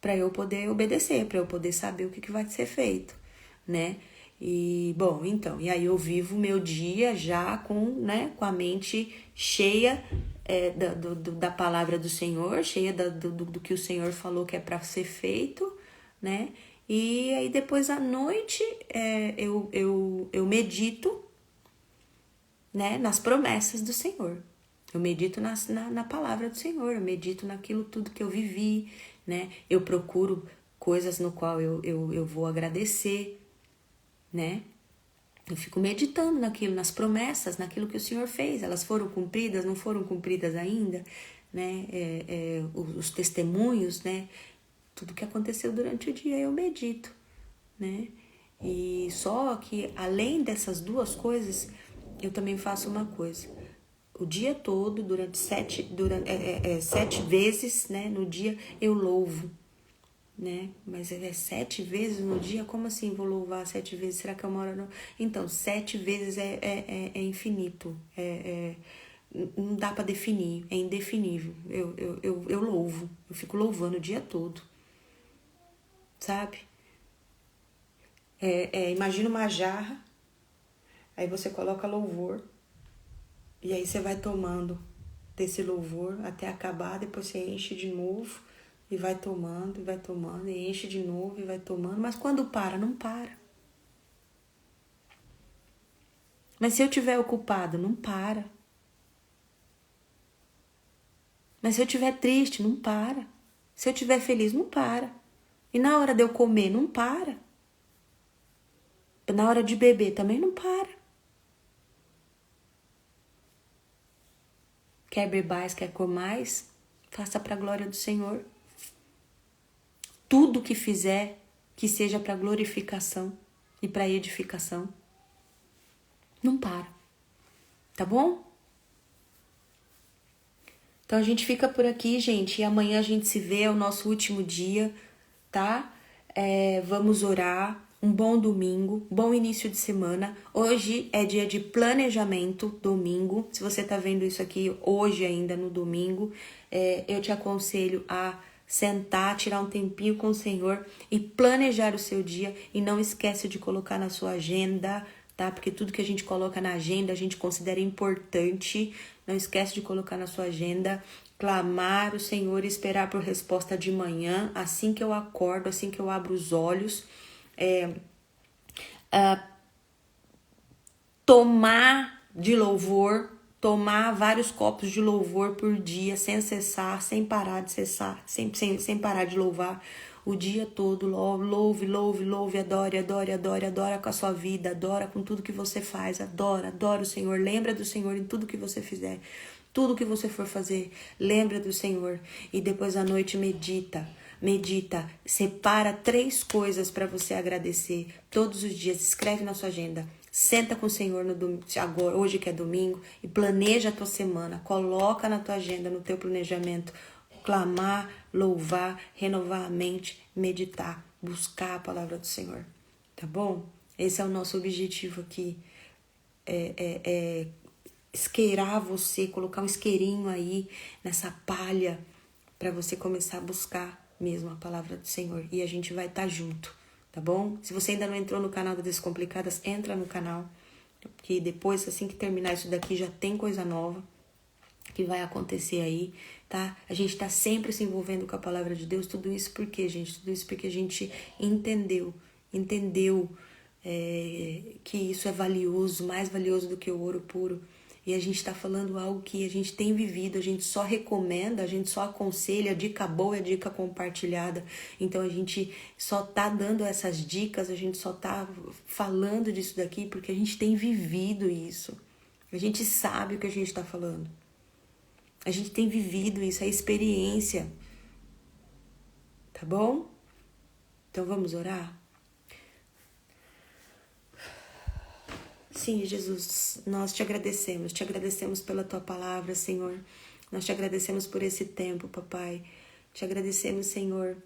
para eu poder obedecer, para eu poder saber o que vai ser feito, né? E bom, então, e aí eu vivo o meu dia já com a mente cheia da palavra do Senhor, cheia do que o Senhor falou que é para ser feito, né? E aí depois à noite eu medito, né, nas promessas do Senhor. Eu medito na palavra do Senhor, eu medito naquilo tudo que eu vivi, né? Eu procuro coisas no qual eu vou agradecer, né? Eu fico meditando naquilo, nas promessas, naquilo que o Senhor fez. Elas foram cumpridas, não foram cumpridas ainda, né? Os testemunhos, né? Tudo que aconteceu durante o dia eu medito, né? E só que além dessas duas coisas, eu também faço uma coisa. O dia todo, durante 7 vezes, né? No dia eu louvo. né? Mas é 7 vezes no dia? Como assim vou louvar 7 vezes? Será que é uma hora não? Então, 7 vezes é infinito. Não dá para definir, é indefinível. Eu louvo, eu fico louvando o dia todo, sabe? Imagina uma jarra, aí você coloca louvor, e aí você vai tomando desse louvor até acabar, depois você enche de novo, e vai tomando, e enche de novo, e vai tomando. Mas quando para, não para. Mas se eu estiver ocupado, não para. Mas se eu estiver triste, não para. Se eu estiver feliz, não para. E na hora de eu comer, não para. Na hora de beber, também não para. Quer beber, quer comer mais? Faça para a glória do Senhor. Tudo que fizer, que seja para glorificação e para edificação. Não para. Tá bom? Então a gente fica por aqui, gente. E amanhã a gente se vê, é o nosso último dia, tá? Vamos orar. Um bom domingo, bom início de semana. Hoje é dia de planejamento, domingo. Se você tá vendo isso aqui hoje ainda no domingo, eu te aconselho a sentar, tirar um tempinho com o Senhor e planejar o seu dia. E não esquece de colocar na sua agenda, tá? Porque tudo que a gente coloca na agenda a gente considera importante. Não esquece de colocar na sua agenda, clamar o Senhor e esperar por resposta de manhã, assim que eu acordo, assim que eu abro os olhos. Tomar de louvor, tomar vários copos de louvor por dia, sem cessar, sem parar de cessar, sem parar de louvar o dia todo. Louve, louve, louve, adore, adore, adore, adora com a sua vida, adora com tudo que você faz, adora, adora o Senhor, lembra do Senhor em tudo que você fizer, tudo que você for fazer, lembra do Senhor. E depois à noite medita, separa 3 coisas para você agradecer todos os dias, escreve na sua agenda. Senta com o Senhor agora, hoje que é domingo, e planeja a tua semana. Coloca na tua agenda, no teu planejamento, clamar, louvar, renovar a mente, meditar, buscar a palavra do Senhor. Tá bom? Esse é o nosso objetivo aqui. Isqueirar você, colocar um isqueirinho aí nessa palha para você começar a buscar mesmo a palavra do Senhor. E a gente vai estar junto. Tá bom? Se você ainda não entrou no canal da Descomplicadas, entra no canal. Porque depois, assim que terminar isso daqui, já tem coisa nova que vai acontecer aí, tá? A gente tá sempre se envolvendo com a palavra de Deus. Tudo isso por quê, gente? Tudo isso porque a gente entendeu que isso é valioso, mais valioso do que o ouro puro. E a gente está falando algo que a gente tem vivido, a gente só recomenda, a gente só aconselha, a dica boa é dica compartilhada. Então a gente só tá dando essas dicas, a gente só tá falando disso daqui porque a gente tem vivido isso. A gente sabe o que a gente está falando. A gente tem vivido isso, é experiência. Tá bom? Então vamos orar? Sim, Jesus, nós te agradecemos pela tua palavra, Senhor. Nós te agradecemos por esse tempo, papai. Te agradecemos, Senhor,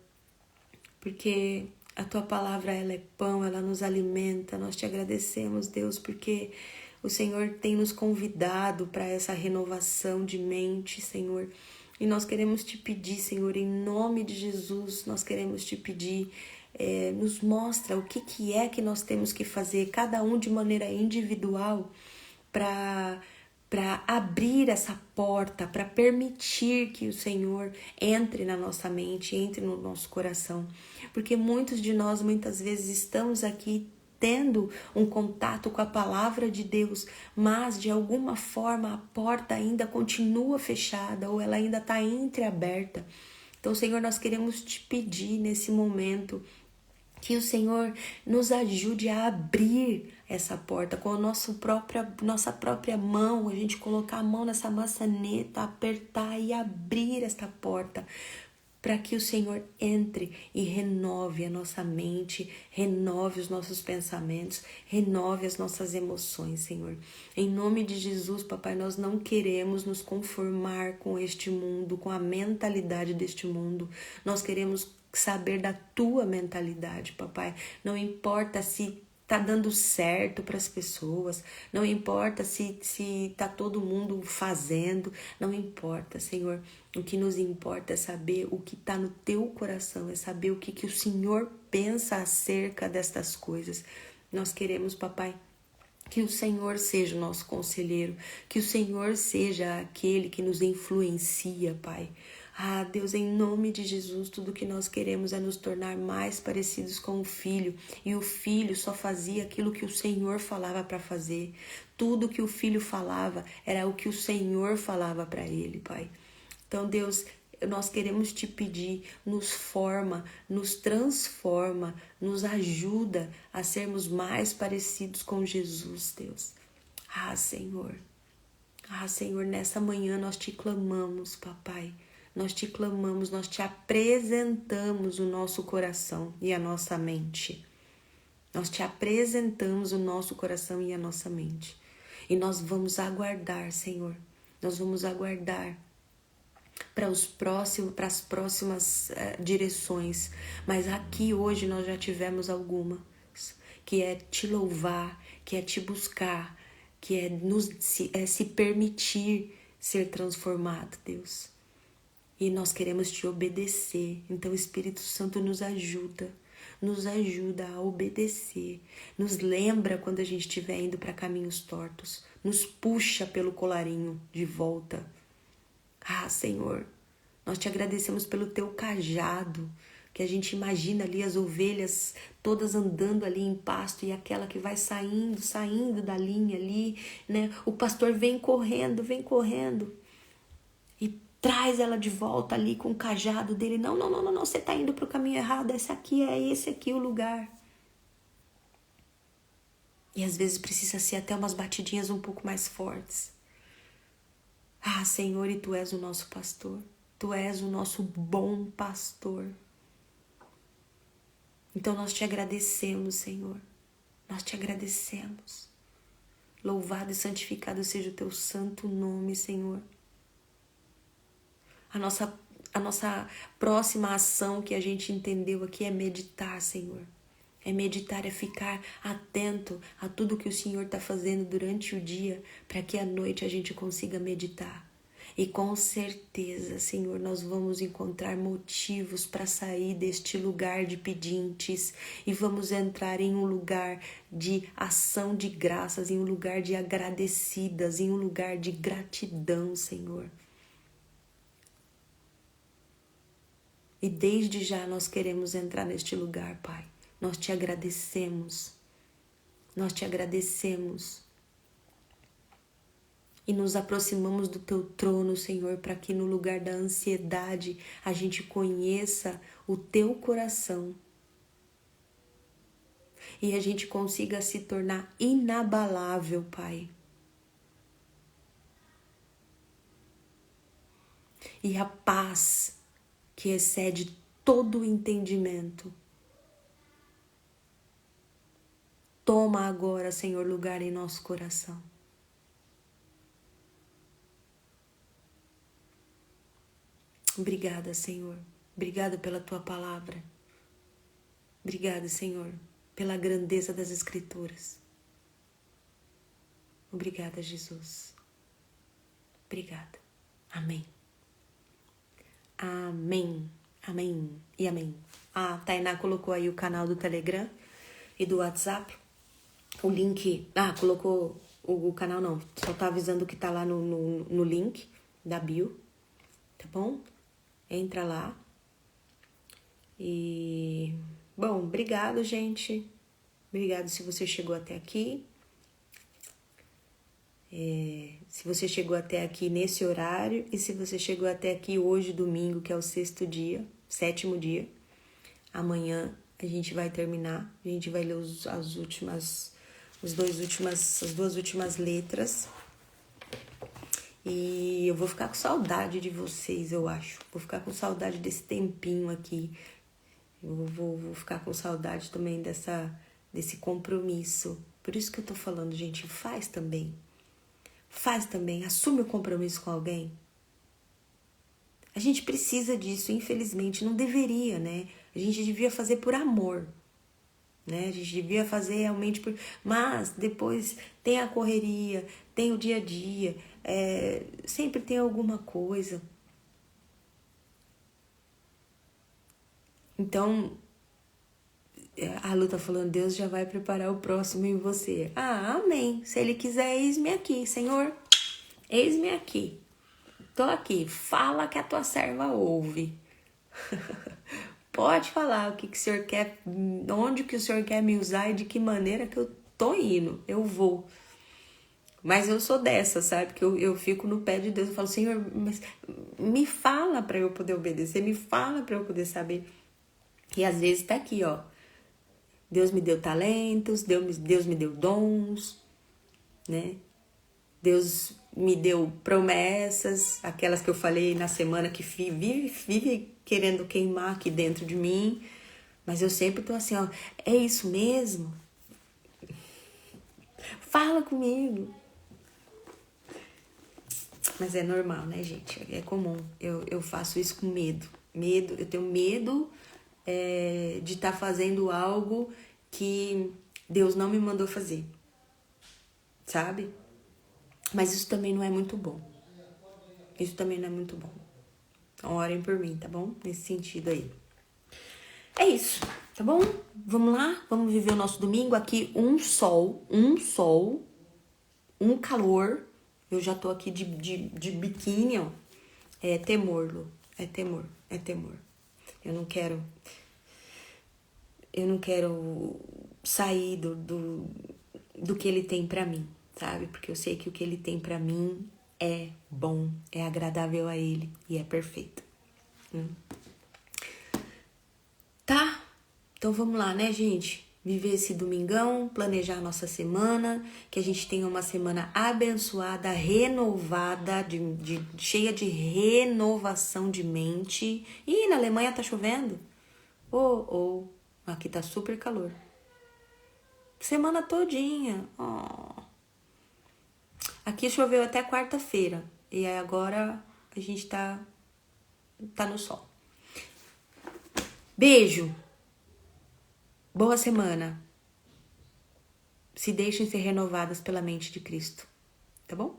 porque a tua palavra, ela é pão, ela nos alimenta. Nós te agradecemos, Deus, porque o Senhor tem nos convidado para essa renovação de mente, Senhor. E nós queremos te pedir, Senhor, em nome de Jesus, nós queremos te pedir, nos mostra o que é que nós temos que fazer, cada um de maneira individual, para abrir essa porta, para permitir que o Senhor entre na nossa mente, entre no nosso coração. Porque muitos de nós, muitas vezes, estamos aqui tendo um contato com a palavra de Deus, mas de alguma forma a porta ainda continua fechada ou ela ainda está entreaberta. Então, Senhor, nós queremos te pedir nesse momento que o Senhor nos ajude a abrir essa porta com a nossa própria mão, a gente colocar a mão nessa maçaneta, apertar e abrir esta porta para que o Senhor entre e renove a nossa mente, renove os nossos pensamentos, renove as nossas emoções, Senhor. Em nome de Jesus, papai, nós não queremos nos conformar com este mundo, com a mentalidade deste mundo. Nós queremos saber da tua mentalidade, papai. Não importa se tá dando certo para as pessoas, não importa se tá todo mundo fazendo, não importa, Senhor. O que nos importa é saber o que tá no teu coração, é saber o que o Senhor pensa acerca destas coisas. Nós queremos, papai, que o Senhor seja o nosso conselheiro, que o Senhor seja aquele que nos influencia, Pai. Ah, Deus, em nome de Jesus, tudo que nós queremos é nos tornar mais parecidos com o Filho. E o Filho só fazia aquilo que o Senhor falava para fazer. Tudo que o Filho falava era o que o Senhor falava para ele, Pai. Então, Deus, nós queremos te pedir, nos forma, nos transforma, nos ajuda a sermos mais parecidos com Jesus, Deus. Ah, Senhor, nessa manhã nós te clamamos, papai. Nós te clamamos, nós te apresentamos o nosso coração e a nossa mente. Nós te apresentamos o nosso coração e a nossa mente. E nós vamos aguardar, Senhor. Nós vamos aguardar para as próximas direções. Mas aqui hoje nós já tivemos algumas, que é te louvar, que é te buscar, que é se permitir ser transformado, Deus. E nós queremos te obedecer. Então o Espírito Santo nos ajuda a obedecer. Nos lembra quando a gente estiver indo para caminhos tortos. Nos puxa pelo colarinho de volta. Ah, Senhor, nós te agradecemos pelo teu cajado, que a gente imagina ali as ovelhas todas andando ali em pasto e aquela que vai saindo da linha ali, né? O pastor vem correndo e traz ela de volta ali com o cajado dele. Não, você tá indo pro caminho errado, esse aqui o lugar. E às vezes precisa ser até umas batidinhas um pouco mais fortes. Ah, Senhor, e Tu és o nosso pastor. Tu és o nosso bom pastor. Então nós te agradecemos, Senhor. Nós te agradecemos. Louvado e santificado seja o Teu santo nome, Senhor. A nossa próxima ação que a gente entendeu aqui é meditar, Senhor. É meditar, é ficar atento a tudo que o Senhor está fazendo durante o dia, para que à noite a gente consiga meditar. E com certeza, Senhor, nós vamos encontrar motivos para sair deste lugar de pedintes e vamos entrar em um lugar de ação de graças, em um lugar de agradecidas, em um lugar de gratidão, Senhor. E desde já nós queremos entrar neste lugar, Pai. Nós te agradecemos. Nós te agradecemos. E nos aproximamos do Teu trono, Senhor, para que no lugar da ansiedade a gente conheça o Teu coração. E a gente consiga se tornar inabalável, Pai. E a paz que excede todo o entendimento. Toma agora, Senhor, lugar em nosso coração. Obrigada, Senhor. Obrigada pela Tua palavra. Obrigada, Senhor, pela grandeza das Escrituras. Obrigada, Jesus. Obrigada. Amém. Amém. Amém e amém. A Tainá colocou aí o canal do Telegram e do WhatsApp. O link... colocou o canal não. Só tá avisando que tá lá no link da bio. Tá bom? Entra lá. E... Bom, obrigado, gente. Obrigado se você chegou até aqui. Se você chegou até aqui nesse horário e se você chegou até aqui hoje, domingo, que é o 7º dia, amanhã a gente vai terminar, a gente vai ler as duas últimas letras E eu vou ficar com saudade de vocês, eu acho. Vou ficar com saudade desse tempinho aqui. Eu vou ficar com saudade também desse compromisso. Por isso que eu tô falando, gente, faz também. Faz também, assume o compromisso com alguém. A gente precisa disso, infelizmente, não deveria, né? A gente devia fazer por amor, né? A gente devia fazer realmente por... Mas depois tem a correria, tem o dia a dia, sempre tem alguma coisa. Então, a Lu tá falando, Deus já vai preparar o próximo em você. Ah, amém. Se Ele quiser, eis-me aqui, Senhor. Eis-me aqui. Tô aqui. Fala que a tua serva ouve. Pode falar o que o Senhor quer, onde que o Senhor quer me usar e de que maneira que eu tô indo. Eu vou. Mas eu sou dessa, sabe? Que eu fico no pé de Deus. Eu falo, Senhor, mas me fala para eu poder obedecer. Me fala para eu poder saber. E às vezes tá aqui, ó. Deus me deu talentos, Deus me deu dons, né? Deus me deu promessas, aquelas que eu falei na semana que vive querendo queimar aqui dentro de mim. Mas eu sempre tô assim, ó, é isso mesmo? Fala comigo. Mas é normal, né, gente? É comum. Eu faço isso com medo. Eu tenho medo de estar fazendo algo que Deus não me mandou fazer. Sabe? Mas isso também não é muito bom. Isso também não é muito bom. Então, orem por mim, tá bom? Nesse sentido aí. É isso, tá bom? Vamos lá? Vamos viver o nosso domingo aqui. Um sol, um calor. Eu já tô aqui de biquíni, ó. É temor, Lu. É temor. Eu não quero sair do que ele tem pra mim, sabe? Porque eu sei que o que ele tem pra mim é bom, é agradável a ele e é perfeito. Tá? Então vamos lá, né, gente? Viver esse domingão, planejar a nossa semana, que a gente tenha uma semana abençoada, renovada, cheia de renovação de mente. Ih, na Alemanha tá chovendo? Aqui tá super calor. Semana todinha. Oh. Aqui choveu até quarta-feira. E aí agora a gente tá no sol. Beijo. Boa semana. Se deixem ser renovadas pela mente de Cristo. Tá bom?